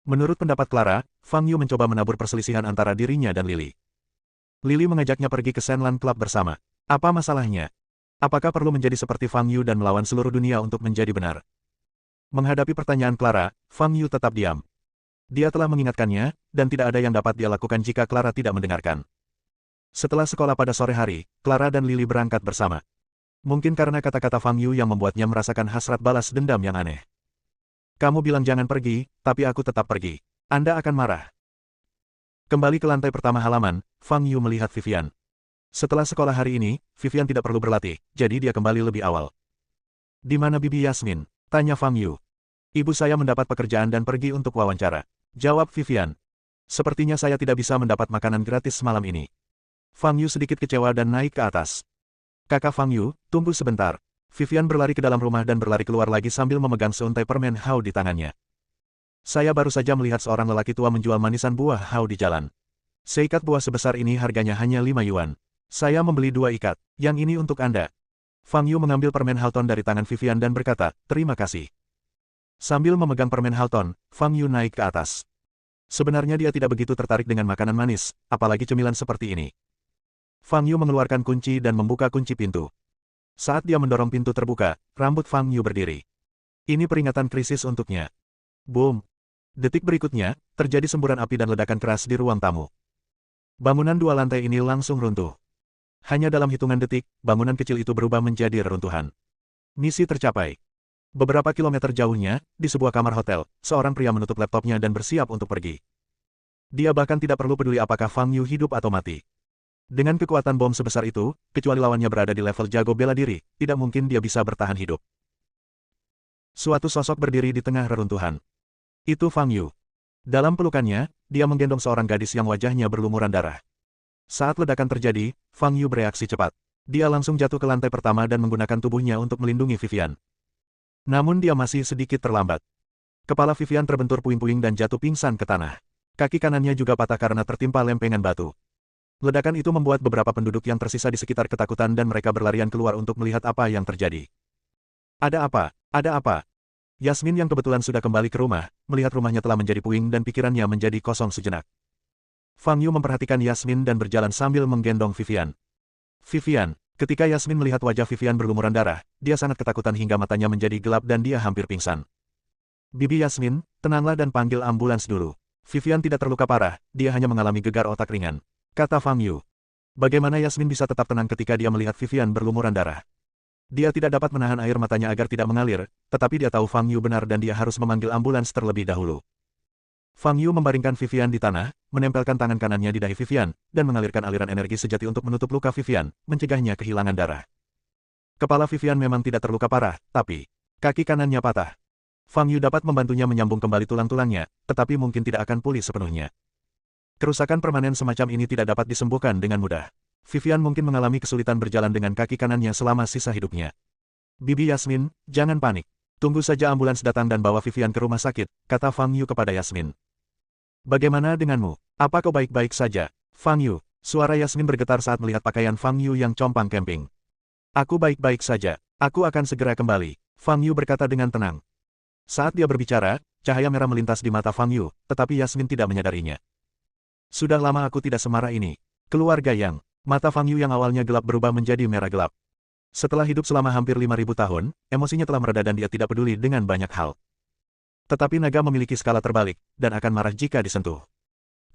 Menurut pendapat Clara, Fang Yu mencoba menabur perselisihan antara dirinya dan Lily. Lily mengajaknya pergi ke Senlan Club bersama. Apa masalahnya? Apakah perlu menjadi seperti Fang Yu dan melawan seluruh dunia untuk menjadi benar? Menghadapi pertanyaan Clara, Fang Yu tetap diam. Dia telah mengingatkannya, dan tidak ada yang dapat dia lakukan jika Clara tidak mendengarkan. Setelah sekolah pada sore hari, Clara dan Lily berangkat bersama. Mungkin karena kata-kata Fang Yu yang membuatnya merasakan hasrat balas dendam yang aneh. Kamu bilang jangan pergi, tapi aku tetap pergi. Anda akan marah. Kembali ke lantai pertama halaman, Fang Yu melihat Vivian. Setelah sekolah hari ini, Vivian tidak perlu berlatih, jadi dia kembali lebih awal. Di mana Bibi Yasmin? Tanya Fang Yu. Ibu saya mendapat pekerjaan dan pergi untuk wawancara. Jawab Vivian. Sepertinya saya tidak bisa mendapat makanan gratis malam ini. Fang Yu sedikit kecewa dan naik ke atas. Kakak Fang Yu, tunggu sebentar. Vivian berlari ke dalam rumah dan berlari keluar lagi sambil memegang seuntai permen hao di tangannya. Saya baru saja melihat seorang lelaki tua menjual manisan buah hao di jalan. Seikat buah sebesar ini harganya hanya 5 yuan. Saya membeli 2 ikat. Yang ini untuk Anda. Fang Yu mengambil permen Halton dari tangan Vivian dan berkata, terima kasih. Sambil memegang permen Halton, Fang Yu naik ke atas. Sebenarnya dia tidak begitu tertarik dengan makanan manis, apalagi cemilan seperti ini. Fang Yu mengeluarkan kunci dan membuka kunci pintu. Saat dia mendorong pintu terbuka, rambut Fang Yu berdiri. Ini peringatan krisis untuknya. Boom! Detik berikutnya, terjadi semburan api dan ledakan keras di ruang tamu. Bangunan dua lantai ini langsung runtuh. Hanya dalam hitungan detik, bangunan kecil itu berubah menjadi reruntuhan. Misi tercapai. Beberapa kilometer jauhnya, di sebuah kamar hotel, seorang pria menutup laptopnya dan bersiap untuk pergi. Dia bahkan tidak perlu peduli apakah Fang Yu hidup atau mati. Dengan kekuatan bom sebesar itu, kecuali lawannya berada di level jago bela diri, tidak mungkin dia bisa bertahan hidup. Suatu sosok berdiri di tengah reruntuhan. Itu Fang Yu. Dalam pelukannya, dia menggendong seorang gadis yang wajahnya berlumuran darah. Saat ledakan terjadi, Fang Yu bereaksi cepat. Dia langsung jatuh ke lantai pertama dan menggunakan tubuhnya untuk melindungi Vivian. Namun dia masih sedikit terlambat. Kepala Vivian terbentur puing-puing dan jatuh pingsan ke tanah. Kaki kanannya juga patah karena tertimpa lempengan batu. Ledakan itu membuat beberapa penduduk yang tersisa di sekitar ketakutan dan mereka berlarian keluar untuk melihat apa yang terjadi. Ada apa? Ada apa? Yasmin yang kebetulan sudah kembali ke rumah, melihat rumahnya telah menjadi puing dan pikirannya menjadi kosong sejenak. Fang Yu memperhatikan Yasmin dan berjalan sambil menggendong Vivian. Vivian, ketika Yasmin melihat wajah Vivian berlumuran darah, dia sangat ketakutan hingga matanya menjadi gelap dan dia hampir pingsan. Bibi Yasmin, tenanglah dan panggil ambulans dulu. Vivian tidak terluka parah, dia hanya mengalami gegar otak ringan, kata Fang Yu. Bagaimana Yasmin bisa tetap tenang ketika dia melihat Vivian berlumuran darah? Dia tidak dapat menahan air matanya agar tidak mengalir, tetapi dia tahu Fang Yu benar dan dia harus memanggil ambulans terlebih dahulu. Fang Yu membaringkan Vivian di tanah, menempelkan tangan kanannya di dahi Vivian, dan mengalirkan aliran energi sejati untuk menutup luka Vivian, mencegahnya kehilangan darah. Kepala Vivian memang tidak terluka parah, tapi kaki kanannya patah. Fang Yu dapat membantunya menyambung kembali tulang-tulangnya, tetapi mungkin tidak akan pulih sepenuhnya. Kerusakan permanen semacam ini tidak dapat disembuhkan dengan mudah. Vivian mungkin mengalami kesulitan berjalan dengan kaki kanannya selama sisa hidupnya. Bibi Yasmin, jangan panik. Tunggu saja ambulans datang dan bawa Vivian ke rumah sakit, kata Fang Yu kepada Yasmin. Bagaimana denganmu? Apa kau baik-baik saja? Fang Yu, suara Yasmin bergetar saat melihat pakaian Fang Yu yang compang camping. Aku baik-baik saja. Aku akan segera kembali. Fang Yu berkata dengan tenang. Saat dia berbicara, cahaya merah melintas di mata Fang Yu, tetapi Yasmin tidak menyadarinya. Sudah lama aku tidak semarah ini. Keluarga yang... Mata Fang Yu yang awalnya gelap berubah menjadi merah gelap. Setelah hidup selama hampir 5.000 tahun, emosinya telah mereda dan dia tidak peduli dengan banyak hal. Tetapi naga memiliki skala terbalik, dan akan marah jika disentuh.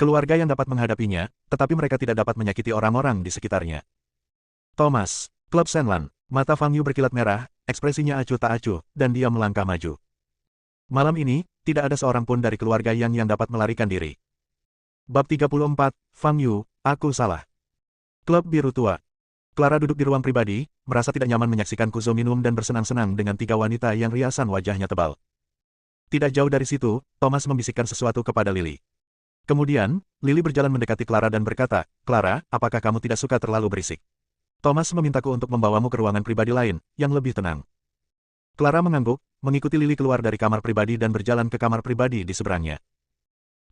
Keluarga yang dapat menghadapinya, tetapi mereka tidak dapat menyakiti orang-orang di sekitarnya. Thomas, Klub Shenlan. Mata Fang Yu berkilat merah, ekspresinya acuh tak acuh, dan dia melangkah maju. Malam ini, tidak ada seorang pun dari keluarga yang dapat melarikan diri. Bab 34, Fang Yu, aku salah. Klub Biru Tua. Clara duduk di ruang pribadi, merasa tidak nyaman menyaksikan Kuzo minum dan bersenang-senang dengan tiga wanita yang riasan wajahnya tebal. Tidak jauh dari situ, Thomas membisikkan sesuatu kepada Lily. Kemudian, Lily berjalan mendekati Clara dan berkata, Clara, apakah kamu tidak suka terlalu berisik? Thomas memintaku untuk membawamu ke ruangan pribadi lain, yang lebih tenang. Clara mengangguk, mengikuti Lily keluar dari kamar pribadi dan berjalan ke kamar pribadi di seberangnya.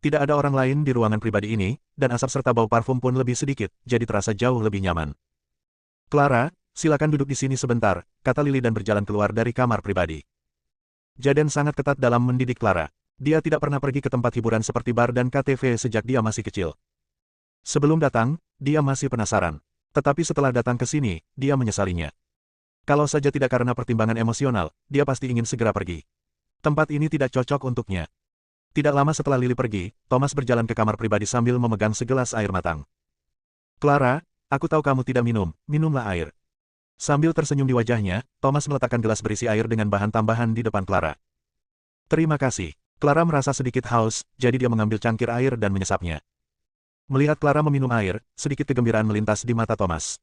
Tidak ada orang lain di ruangan pribadi ini, dan asap serta bau parfum pun lebih sedikit, jadi terasa jauh lebih nyaman. Clara, silakan duduk di sini sebentar, kata Lily dan berjalan keluar dari kamar pribadi. Jaden sangat ketat dalam mendidik Clara. Dia tidak pernah pergi ke tempat hiburan seperti bar dan KTV sejak dia masih kecil. Sebelum datang, dia masih penasaran. Tetapi setelah datang ke sini, dia menyesalinya. Kalau saja tidak karena pertimbangan emosional, dia pasti ingin segera pergi. Tempat ini tidak cocok untuknya. Tidak lama setelah Lily pergi, Thomas berjalan ke kamar pribadi sambil memegang segelas air matang. Clara, aku tahu kamu tidak minum, minumlah air. Sambil tersenyum di wajahnya, Thomas meletakkan gelas berisi air dengan bahan tambahan di depan Clara. Terima kasih. Clara merasa sedikit haus, jadi dia mengambil cangkir air dan menyesapnya. Melihat Clara meminum air, sedikit kegembiraan melintas di mata Thomas.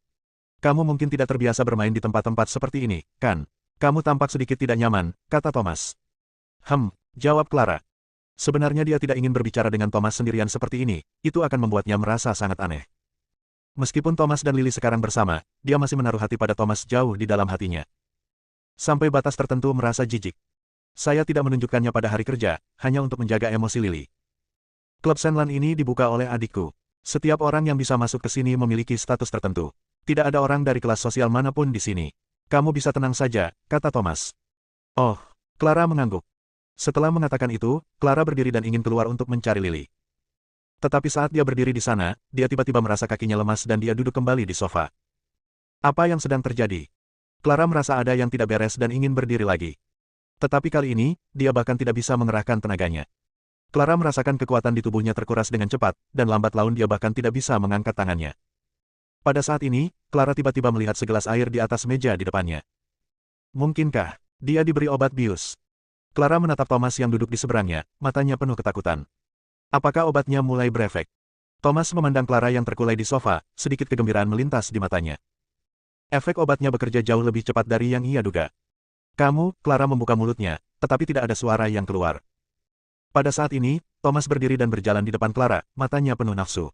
Kamu mungkin tidak terbiasa bermain di tempat-tempat seperti ini, kan? Kamu tampak sedikit tidak nyaman, kata Thomas. Jawab Clara. Sebenarnya dia tidak ingin berbicara dengan Thomas sendirian seperti ini, itu akan membuatnya merasa sangat aneh. Meskipun Thomas dan Lily sekarang bersama, dia masih menaruh hati pada Thomas jauh di dalam hatinya. Sampai batas tertentu merasa jijik. Saya tidak menunjukkannya pada hari kerja, hanya untuk menjaga emosi Lily. Klub Shenlan ini dibuka oleh adikku. Setiap orang yang bisa masuk ke sini memiliki status tertentu. Tidak ada orang dari kelas sosial manapun di sini. Kamu bisa tenang saja, kata Thomas. Oh, Clara mengangguk. Setelah mengatakan itu, Clara berdiri dan ingin keluar untuk mencari Lily. Tetapi saat dia berdiri di sana, dia tiba-tiba merasa kakinya lemas dan dia duduk kembali di sofa. Apa yang sedang terjadi? Clara merasa ada yang tidak beres dan ingin berdiri lagi. Tetapi kali ini, dia bahkan tidak bisa mengerahkan tenaganya. Clara merasakan kekuatan di tubuhnya terkuras dengan cepat, dan lambat laun dia bahkan tidak bisa mengangkat tangannya. Pada saat ini, Clara tiba-tiba melihat segelas air di atas meja di depannya. Mungkinkah dia diberi obat bius? Clara menatap Thomas yang duduk di seberangnya, matanya penuh ketakutan. Apakah obatnya mulai berefek? Thomas memandang Clara yang terkulai di sofa, sedikit kegembiraan melintas di matanya. Efek obatnya bekerja jauh lebih cepat dari yang ia duga. Kamu, Clara membuka mulutnya, tetapi tidak ada suara yang keluar. Pada saat ini, Thomas berdiri dan berjalan di depan Clara, matanya penuh nafsu.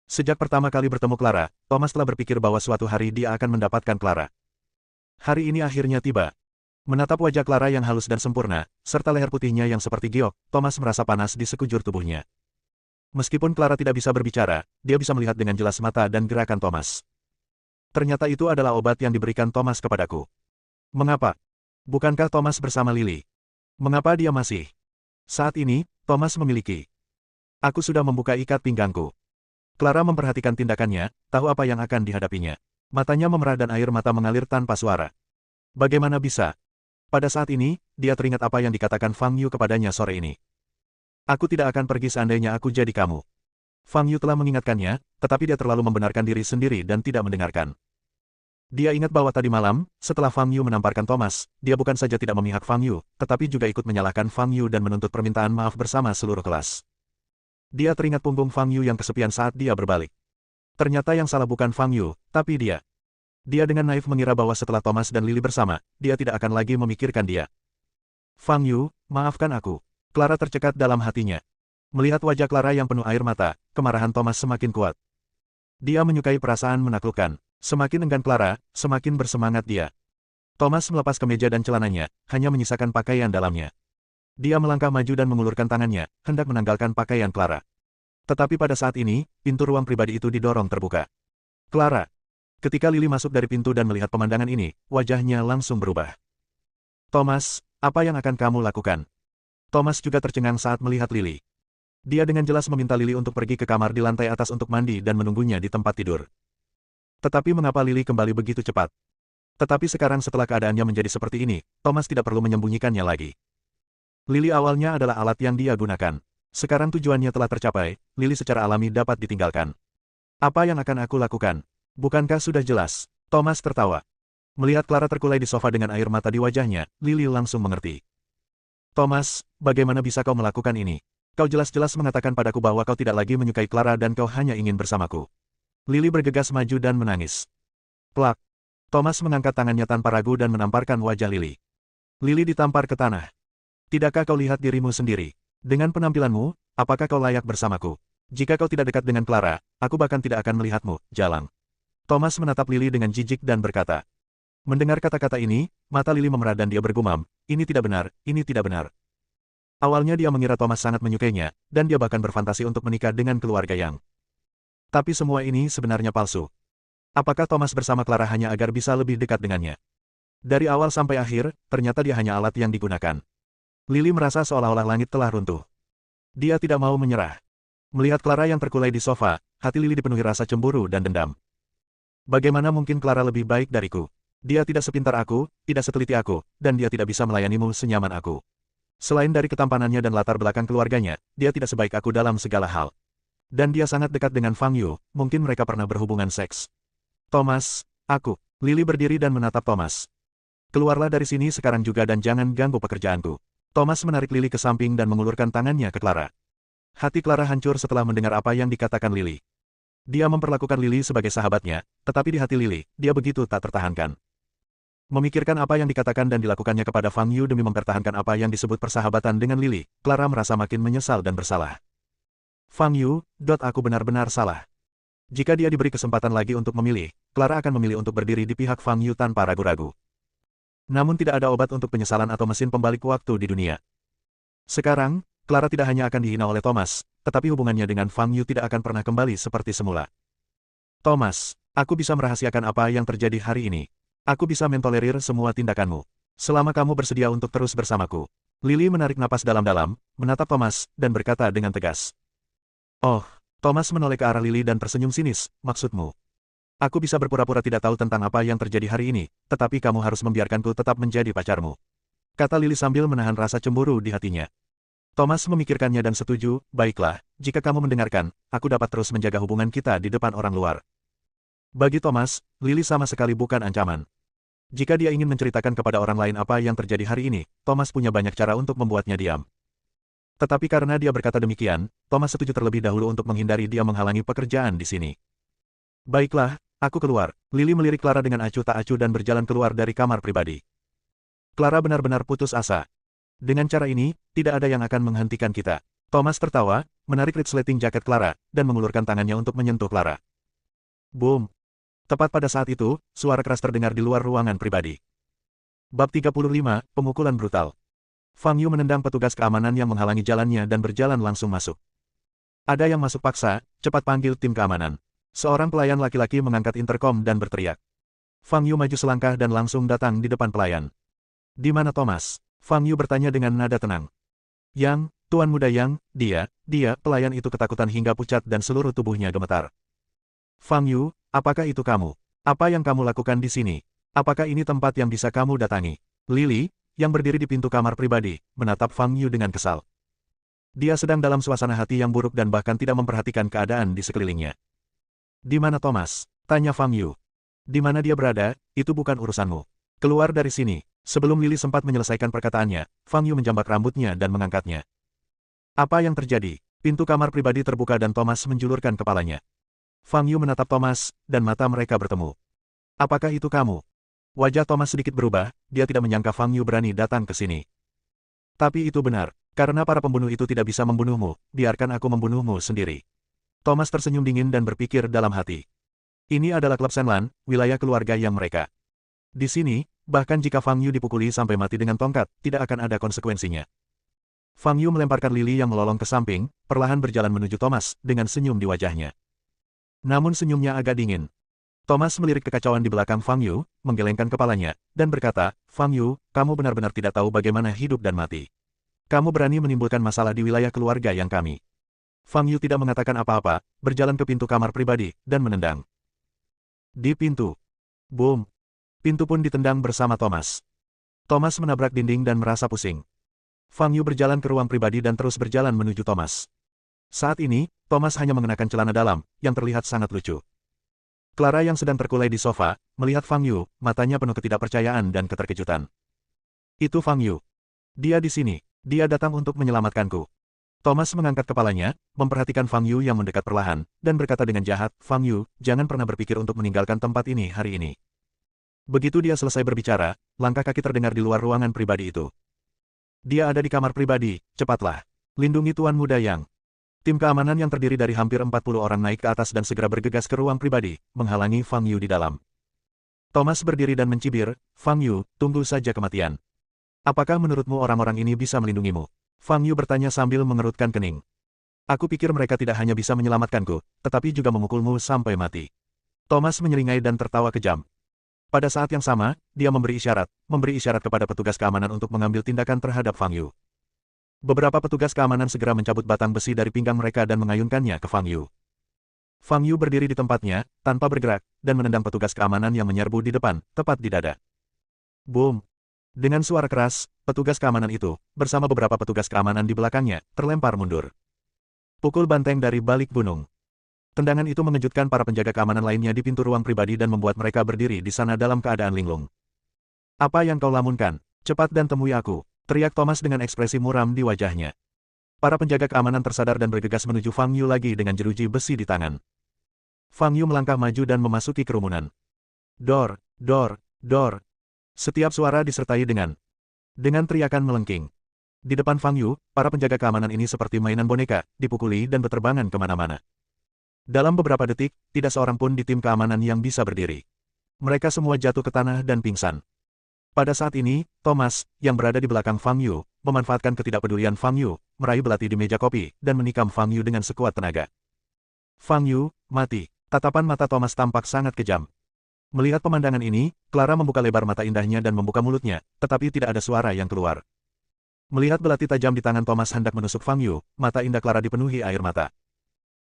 Sejak pertama kali bertemu Clara, Thomas telah berpikir bahwa suatu hari dia akan mendapatkan Clara. Hari ini akhirnya tiba. Menatap wajah Clara yang halus dan sempurna, serta leher putihnya yang seperti giok, Thomas merasa panas di sekujur tubuhnya. Meskipun Clara tidak bisa berbicara, dia bisa melihat dengan jelas mata dan gerakan Thomas. Ternyata itu adalah obat yang diberikan Thomas kepadaku. Mengapa? Bukankah Thomas bersama Lily? Mengapa dia masih? Saat ini, Thomas memiliki. Aku sudah membuka ikat pinggangku. Clara memperhatikan tindakannya, tahu apa yang akan dihadapinya. Matanya memerah dan air mata mengalir tanpa suara. Bagaimana bisa? Pada saat ini, dia teringat apa yang dikatakan Fang Yu kepadanya sore ini. Aku tidak akan pergi seandainya aku jadi kamu. Fang Yu telah mengingatkannya, tetapi dia terlalu membenarkan diri sendiri dan tidak mendengarkan. Dia ingat bahwa tadi malam, setelah Fang Yu menamparkan Thomas, dia bukan saja tidak memihak Fang Yu, tetapi juga ikut menyalahkan Fang Yu dan menuntut permintaan maaf bersama seluruh kelas. Dia teringat punggung Fang Yu yang kesepian saat dia berbalik. Ternyata yang salah bukan Fang Yu, tapi dia. Dia dengan naif mengira bahwa setelah Thomas dan Lily bersama, dia tidak akan lagi memikirkan dia. Fang Yu, maafkan aku. Clara tercekat dalam hatinya. Melihat wajah Clara yang penuh air mata, kemarahan Thomas semakin kuat. Dia menyukai perasaan menaklukkan. Semakin enggan Clara, semakin bersemangat dia. Thomas melepas kemeja dan celananya, hanya menyisakan pakaian dalamnya. Dia melangkah maju dan mengulurkan tangannya, hendak menanggalkan pakaian Clara. Tetapi pada saat ini, pintu ruang pribadi itu didorong terbuka. Clara. Ketika Lily masuk dari pintu dan melihat pemandangan ini, wajahnya langsung berubah. Thomas, apa yang akan kamu lakukan? Thomas juga tercengang saat melihat Lily. Dia dengan jelas meminta Lily untuk pergi ke kamar di lantai atas untuk mandi dan menunggunya di tempat tidur. Tetapi mengapa Lily kembali begitu cepat? Tetapi sekarang setelah keadaannya menjadi seperti ini, Thomas tidak perlu menyembunyikannya lagi. Lily awalnya adalah alat yang dia gunakan. Sekarang tujuannya telah tercapai, Lily secara alami dapat ditinggalkan. Apa yang akan aku lakukan? Bukankah sudah jelas? Thomas tertawa. Melihat Clara terkulai di sofa dengan air mata di wajahnya, Lily langsung mengerti. Thomas, bagaimana bisa kau melakukan ini? Kau jelas-jelas mengatakan padaku bahwa kau tidak lagi menyukai Clara dan kau hanya ingin bersamaku. Lily bergegas maju dan menangis. Plak. Thomas mengangkat tangannya tanpa ragu dan menamparkan wajah Lily. Lily ditampar ke tanah. Tidakkah kau lihat dirimu sendiri? Dengan penampilanmu, apakah kau layak bersamaku? Jika kau tidak dekat dengan Clara, aku bahkan tidak akan melihatmu, jalang. Thomas menatap Lily dengan jijik dan berkata. Mendengar kata-kata ini, mata Lily memerah dan dia bergumam, ini tidak benar, ini tidak benar. Awalnya dia mengira Thomas sangat menyukainya, dan dia bahkan berfantasi untuk menikah dengan keluarga Yang. Tapi semua ini sebenarnya palsu. Apakah Thomas bersama Clara hanya agar bisa lebih dekat dengannya? Dari awal sampai akhir, ternyata dia hanya alat yang digunakan. Lily merasa seolah-olah langit telah runtuh. Dia tidak mau menyerah. Melihat Clara yang terkulai di sofa, hati Lily dipenuhi rasa cemburu dan dendam. Bagaimana mungkin Clara lebih baik dariku? Dia tidak sepintar aku, tidak seteliti aku, dan dia tidak bisa melayanimu senyaman aku. Selain dari ketampanannya dan latar belakang keluarganya, dia tidak sebaik aku dalam segala hal. Dan dia sangat dekat dengan Fang Yu, mungkin mereka pernah berhubungan seks. Thomas, aku. Lily berdiri dan menatap Thomas. Keluarlah dari sini sekarang juga dan jangan ganggu pekerjaanku. Thomas menarik Lily ke samping dan mengulurkan tangannya ke Clara. Hati Clara hancur setelah mendengar apa yang dikatakan Lily. Dia memperlakukan Lily sebagai sahabatnya, tetapi di hati Lily, dia begitu tak tertahankan. Memikirkan apa yang dikatakan dan dilakukannya kepada Fang Yu demi mempertahankan apa yang disebut persahabatan dengan Lily, Clara merasa makin menyesal dan bersalah. Fang Yu, aku benar-benar salah. Jika dia diberi kesempatan lagi untuk memilih, Clara akan memilih untuk berdiri di pihak Fang Yu tanpa ragu-ragu. Namun tidak ada obat untuk penyesalan atau mesin pembalik waktu di dunia. Sekarang, Clara tidak hanya akan dihina oleh Thomas, tetapi hubungannya dengan Fang Yu tidak akan pernah kembali seperti semula. Thomas, aku bisa merahasiakan apa yang terjadi hari ini. Aku bisa mentolerir semua tindakanmu. Selama kamu bersedia untuk terus bersamaku. Lily menarik napas dalam-dalam, menatap Thomas, dan berkata dengan tegas. Oh, Thomas menoleh ke arah Lily dan tersenyum sinis, maksudmu. Aku bisa berpura-pura tidak tahu tentang apa yang terjadi hari ini, tetapi kamu harus membiarkanku tetap menjadi pacarmu. Kata Lily sambil menahan rasa cemburu di hatinya. Thomas memikirkannya dan setuju, baiklah, jika kamu mendengarkan, aku dapat terus menjaga hubungan kita di depan orang luar. Bagi Thomas, Lily sama sekali bukan ancaman. Jika dia ingin menceritakan kepada orang lain apa yang terjadi hari ini, Thomas punya banyak cara untuk membuatnya diam. Tetapi karena dia berkata demikian, Thomas setuju terlebih dahulu untuk menghindari dia menghalangi pekerjaan di sini. Baiklah, aku keluar. Lily melirik Clara dengan acuh tak acuh dan berjalan keluar dari kamar pribadi. Clara benar-benar putus asa. Dengan cara ini, tidak ada yang akan menghentikan kita. Thomas tertawa, menarik resleting jaket Clara, dan mengulurkan tangannya untuk menyentuh Clara. Boom! Tepat pada saat itu, suara keras terdengar di luar ruangan pribadi. Bab 35, Pemukulan Brutal. Fang Yu menendang petugas keamanan yang menghalangi jalannya dan berjalan langsung masuk. Ada yang masuk paksa, cepat panggil tim keamanan. Seorang pelayan laki-laki mengangkat interkom dan berteriak. Fang Yu maju selangkah dan langsung datang di depan pelayan. Di mana Thomas? Fang Yu bertanya dengan nada tenang. Yang, Tuan Muda Yang, dia, pelayan itu ketakutan hingga pucat dan seluruh tubuhnya gemetar. Fang Yu, apakah itu kamu? Apa yang kamu lakukan di sini? Apakah ini tempat yang bisa kamu datangi? Lily, yang berdiri di pintu kamar pribadi, menatap Fang Yu dengan kesal. Dia sedang dalam suasana hati yang buruk dan bahkan tidak memperhatikan keadaan di sekelilingnya. Di mana Thomas? Tanya Fang Yu. Di mana dia berada, itu bukan urusanmu. Keluar dari sini. Sebelum Lily sempat menyelesaikan perkataannya, Fang Yu menjambak rambutnya dan mengangkatnya. Apa yang terjadi? Pintu kamar pribadi terbuka dan Thomas menjulurkan kepalanya. Fang Yu menatap Thomas, dan mata mereka bertemu. Apakah itu kamu? Wajah Thomas sedikit berubah, dia tidak menyangka Fang Yu berani datang ke sini. Tapi itu benar, karena para pembunuh itu tidak bisa membunuhmu, biarkan aku membunuhmu sendiri. Thomas tersenyum dingin dan berpikir dalam hati. Ini adalah klub Senlan, wilayah keluarga yang mereka. Di sini, bahkan jika Fang Yu dipukuli sampai mati dengan tongkat, tidak akan ada konsekuensinya. Fang Yu melemparkan Lily yang melolong ke samping, perlahan berjalan menuju Thomas, dengan senyum di wajahnya. Namun senyumnya agak dingin. Thomas melirik kekacauan di belakang Fang Yu, menggelengkan kepalanya, dan berkata, Fang Yu, kamu benar-benar tidak tahu bagaimana hidup dan mati. Kamu berani menimbulkan masalah di wilayah keluarga yang kami. Fang Yu tidak mengatakan apa-apa, berjalan ke pintu kamar pribadi, dan menendang. Di pintu. Boom. Pintu pun ditendang bersama Thomas. Thomas menabrak dinding dan merasa pusing. Fang Yu berjalan ke ruang pribadi dan terus berjalan menuju Thomas. Saat ini, Thomas hanya mengenakan celana dalam, yang terlihat sangat lucu. Clara yang sedang terkulai di sofa, melihat Fang Yu, matanya penuh ketidakpercayaan dan keterkejutan. Itu Fang Yu. Dia di sini. Dia datang untuk menyelamatkanku. Thomas mengangkat kepalanya, memperhatikan Fang Yu yang mendekat perlahan, dan berkata dengan jahat, Fang Yu, jangan pernah berpikir untuk meninggalkan tempat ini hari ini. Begitu dia selesai berbicara, langkah kaki terdengar di luar ruangan pribadi itu. Dia ada di kamar pribadi, cepatlah. Lindungi Tuan Muda Yang. Tim keamanan yang terdiri dari hampir 40 orang naik ke atas dan segera bergegas ke ruang pribadi, menghalangi Fang Yu di dalam. Thomas berdiri dan mencibir, Fang Yu, tunggu saja kematian. Apakah menurutmu orang-orang ini bisa melindungimu? Fang Yu bertanya sambil mengerutkan kening. Aku pikir mereka tidak hanya bisa menyelamatkanku, tetapi juga memukulmu sampai mati. Thomas menyeringai dan tertawa kejam. Pada saat yang sama, dia memberi isyarat kepada petugas keamanan untuk mengambil tindakan terhadap Fang Yu. Beberapa petugas keamanan segera mencabut batang besi dari pinggang mereka dan mengayunkannya ke Fang Yu. Fang Yu berdiri di tempatnya, tanpa bergerak, dan menendang petugas keamanan yang menyerbu di depan, tepat di dada. Boom! Dengan suara keras, petugas keamanan itu, bersama beberapa petugas keamanan di belakangnya, terlempar mundur. Pukul banteng dari balik gunung. Tendangan itu mengejutkan para penjaga keamanan lainnya di pintu ruang pribadi dan membuat mereka berdiri di sana dalam keadaan linglung. Apa yang kau lamunkan? Cepat dan temui aku, teriak Thomas dengan ekspresi muram di wajahnya. Para penjaga keamanan tersadar dan bergegas menuju Fang Yu lagi dengan jeruji besi di tangan. Fang Yu melangkah maju dan memasuki kerumunan. Dor, dor, dor. Setiap suara disertai dengan teriakan melengking. Di depan Fang Yu, para penjaga keamanan ini seperti mainan boneka, dipukuli dan berterbangan kemana-mana. Dalam beberapa detik, tidak seorang pun di tim keamanan yang bisa berdiri. Mereka semua jatuh ke tanah dan pingsan. Pada saat ini, Thomas, yang berada di belakang Fang Yu, memanfaatkan ketidakpedulian Fang Yu, meraih belati di meja kopi, dan menikam Fang Yu dengan sekuat tenaga. Fang Yu, mati. Tatapan mata Thomas tampak sangat kejam. Melihat pemandangan ini, Clara membuka lebar mata indahnya dan membuka mulutnya, tetapi tidak ada suara yang keluar. Melihat belati tajam di tangan Thomas hendak menusuk Fang Yu, mata indah Clara dipenuhi air mata.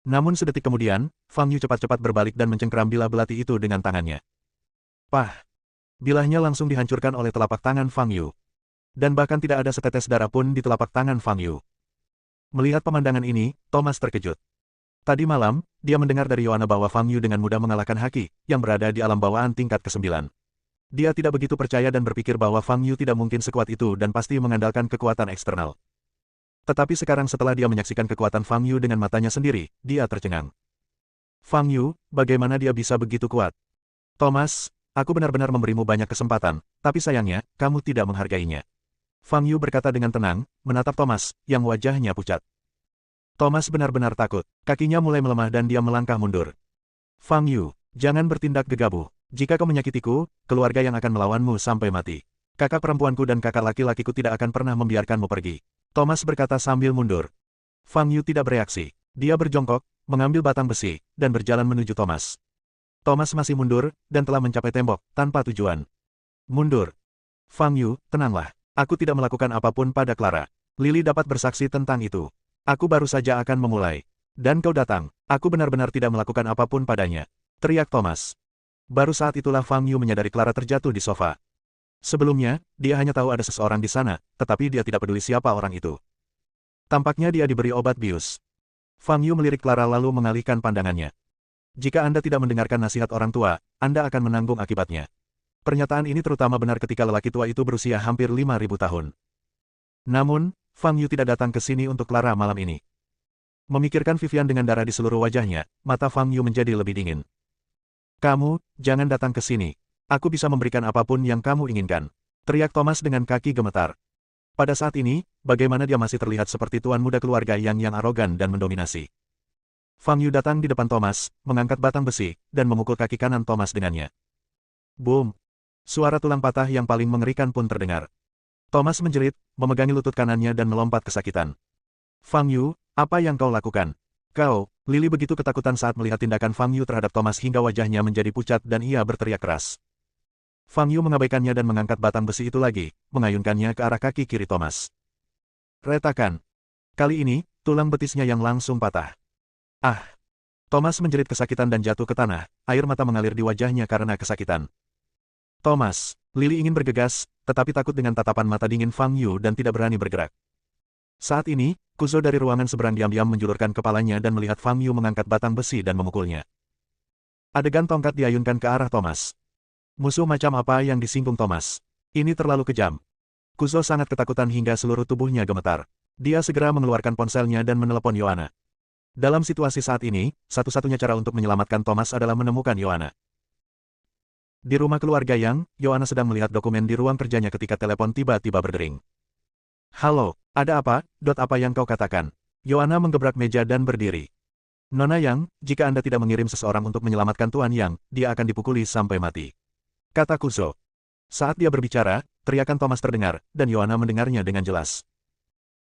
Namun sedetik kemudian, Fang Yu cepat-cepat berbalik dan mencengkeram bilah belati itu dengan tangannya. Pah! Bilahnya langsung dihancurkan oleh telapak tangan Fang Yu. Dan bahkan tidak ada setetes darah pun di telapak tangan Fang Yu. Melihat pemandangan ini, Thomas terkejut. Tadi malam, dia mendengar dari Yohana bahwa Fang Yu dengan mudah mengalahkan Haki, yang berada di alam bawaan tingkat ke-9. Dia tidak begitu percaya dan berpikir bahwa Fang Yu tidak mungkin sekuat itu dan pasti mengandalkan kekuatan eksternal. Tetapi sekarang setelah dia menyaksikan kekuatan Fang Yu dengan matanya sendiri, dia tercengang. Fang Yu, bagaimana dia bisa begitu kuat? Thomas, aku benar-benar memberimu banyak kesempatan, tapi sayangnya, kamu tidak menghargainya. Fang Yu berkata dengan tenang, menatap Thomas, yang wajahnya pucat. Thomas benar-benar takut, kakinya mulai melemah dan dia melangkah mundur. Fang Yu, jangan bertindak gegabah. Jika kau menyakitiku, keluarga yang akan melawanmu sampai mati. Kakak perempuanku dan kakak laki-lakiku tidak akan pernah membiarkanmu pergi. Thomas berkata sambil mundur. Fang Yu tidak bereaksi. Dia berjongkok, mengambil batang besi, dan berjalan menuju Thomas. Thomas masih mundur, dan telah mencapai tembok, tanpa tujuan. Mundur. Fang Yu, tenanglah. Aku tidak melakukan apapun pada Clara. Lily dapat bersaksi tentang itu. Aku baru saja akan memulai. Dan kau datang. Aku benar-benar tidak melakukan apapun padanya. Teriak Thomas. Baru saat itulah Fang Yu menyadari Clara terjatuh di sofa. Sebelumnya, dia hanya tahu ada seseorang di sana, tetapi dia tidak peduli siapa orang itu. Tampaknya dia diberi obat bius. Fang Yu melirik Clara lalu mengalihkan pandangannya. Jika Anda tidak mendengarkan nasihat orang tua, Anda akan menanggung akibatnya. Pernyataan ini terutama benar ketika lelaki tua itu berusia hampir 5.000 tahun. Namun, Fang Yu tidak datang ke sini untuk Clara malam ini. Memikirkan Vivian dengan darah di seluruh wajahnya, mata Fang Yu menjadi lebih dingin. Kamu, jangan datang ke sini. Aku bisa memberikan apapun yang kamu inginkan. Teriak Thomas dengan kaki gemetar. Pada saat ini, bagaimana dia masih terlihat seperti tuan muda keluarga yang arogan dan mendominasi. Fang Yu datang di depan Thomas, mengangkat batang besi, dan memukul kaki kanan Thomas dengannya. Boom! Suara tulang patah yang paling mengerikan pun terdengar. Thomas menjerit, memegangi lutut kanannya dan melompat kesakitan. Fang Yu, apa yang kau lakukan? Kau, Lily begitu ketakutan saat melihat tindakan Fang Yu terhadap Thomas hingga wajahnya menjadi pucat dan ia berteriak keras. Fang Yu mengabaikannya dan mengangkat batang besi itu lagi, mengayunkannya ke arah kaki kiri Thomas. Retakan. Kali ini, tulang betisnya yang langsung patah. Ah! Thomas menjerit kesakitan dan jatuh ke tanah, air mata mengalir di wajahnya karena kesakitan. Thomas, Lily ingin bergegas, tetapi takut dengan tatapan mata dingin Fang Yu dan tidak berani bergerak. Saat ini, Kuzo dari ruangan seberang diam-diam menjulurkan kepalanya dan melihat Fang Yu mengangkat batang besi dan memukulnya. Adegan tongkat diayunkan ke arah Thomas. Musuh macam apa yang disinggung Thomas? Ini terlalu kejam. Kuzo sangat ketakutan hingga seluruh tubuhnya gemetar. Dia segera mengeluarkan ponselnya dan menelepon Yohana. Dalam situasi saat ini, satu-satunya cara untuk menyelamatkan Thomas adalah menemukan Yohana. Di rumah keluarga Yang, Yohana sedang melihat dokumen di ruang kerjanya ketika telepon tiba-tiba berdering. Halo, ada apa? Apa yang kau katakan? Yohana menggebrak meja dan berdiri. Nona Yang, jika Anda tidak mengirim seseorang untuk menyelamatkan Tuan Yang, dia akan dipukuli sampai mati. Kata Kuzo. Saat dia berbicara, teriakan Thomas terdengar, dan Yohana mendengarnya dengan jelas.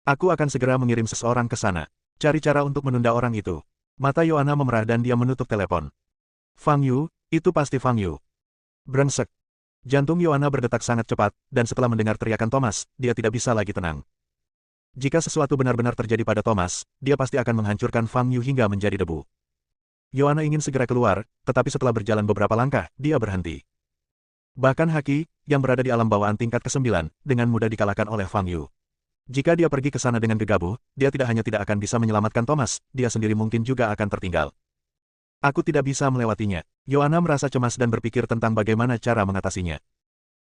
Aku akan segera mengirim seseorang ke sana. Cari cara untuk menunda orang itu. Mata Yohana memerah dan dia menutup telepon. Fang Yu, itu pasti Fang Yu. Brengsek. Jantung Yohana berdetak sangat cepat, dan setelah mendengar teriakan Thomas, dia tidak bisa lagi tenang. Jika sesuatu benar-benar terjadi pada Thomas, dia pasti akan menghancurkan Fang Yu hingga menjadi debu. Yohana ingin segera keluar, tetapi setelah berjalan beberapa langkah, dia berhenti. Bahkan Haki, yang berada di alam bawaan tingkat ke-9, dengan mudah dikalahkan oleh Fang Yu. Jika dia pergi ke sana dengan gegabah, dia tidak hanya tidak akan bisa menyelamatkan Thomas, dia sendiri mungkin juga akan tertinggal. Aku tidak bisa melewatinya. Yohana merasa cemas dan berpikir tentang bagaimana cara mengatasinya.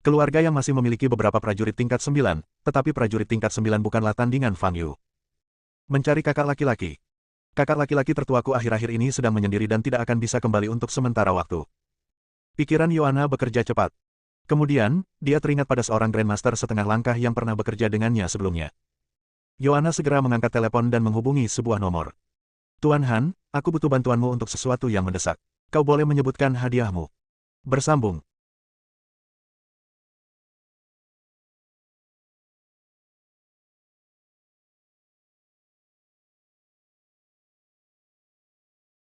Keluarga yang masih memiliki beberapa prajurit tingkat 9, tetapi prajurit tingkat 9 bukanlah tandingan Fang Yu. Mencari kakak laki-laki. Kakak laki-laki tertuaku akhir-akhir ini sedang menyendiri dan tidak akan bisa kembali untuk sementara waktu. Pikiran Yohana bekerja cepat. Kemudian, dia teringat pada seorang Grandmaster setengah langkah yang pernah bekerja dengannya sebelumnya. Yohana segera mengangkat telepon dan menghubungi sebuah nomor. Tuan Han, aku butuh bantuanmu untuk sesuatu yang mendesak. Kau boleh menyebutkan hadiahmu. Bersambung.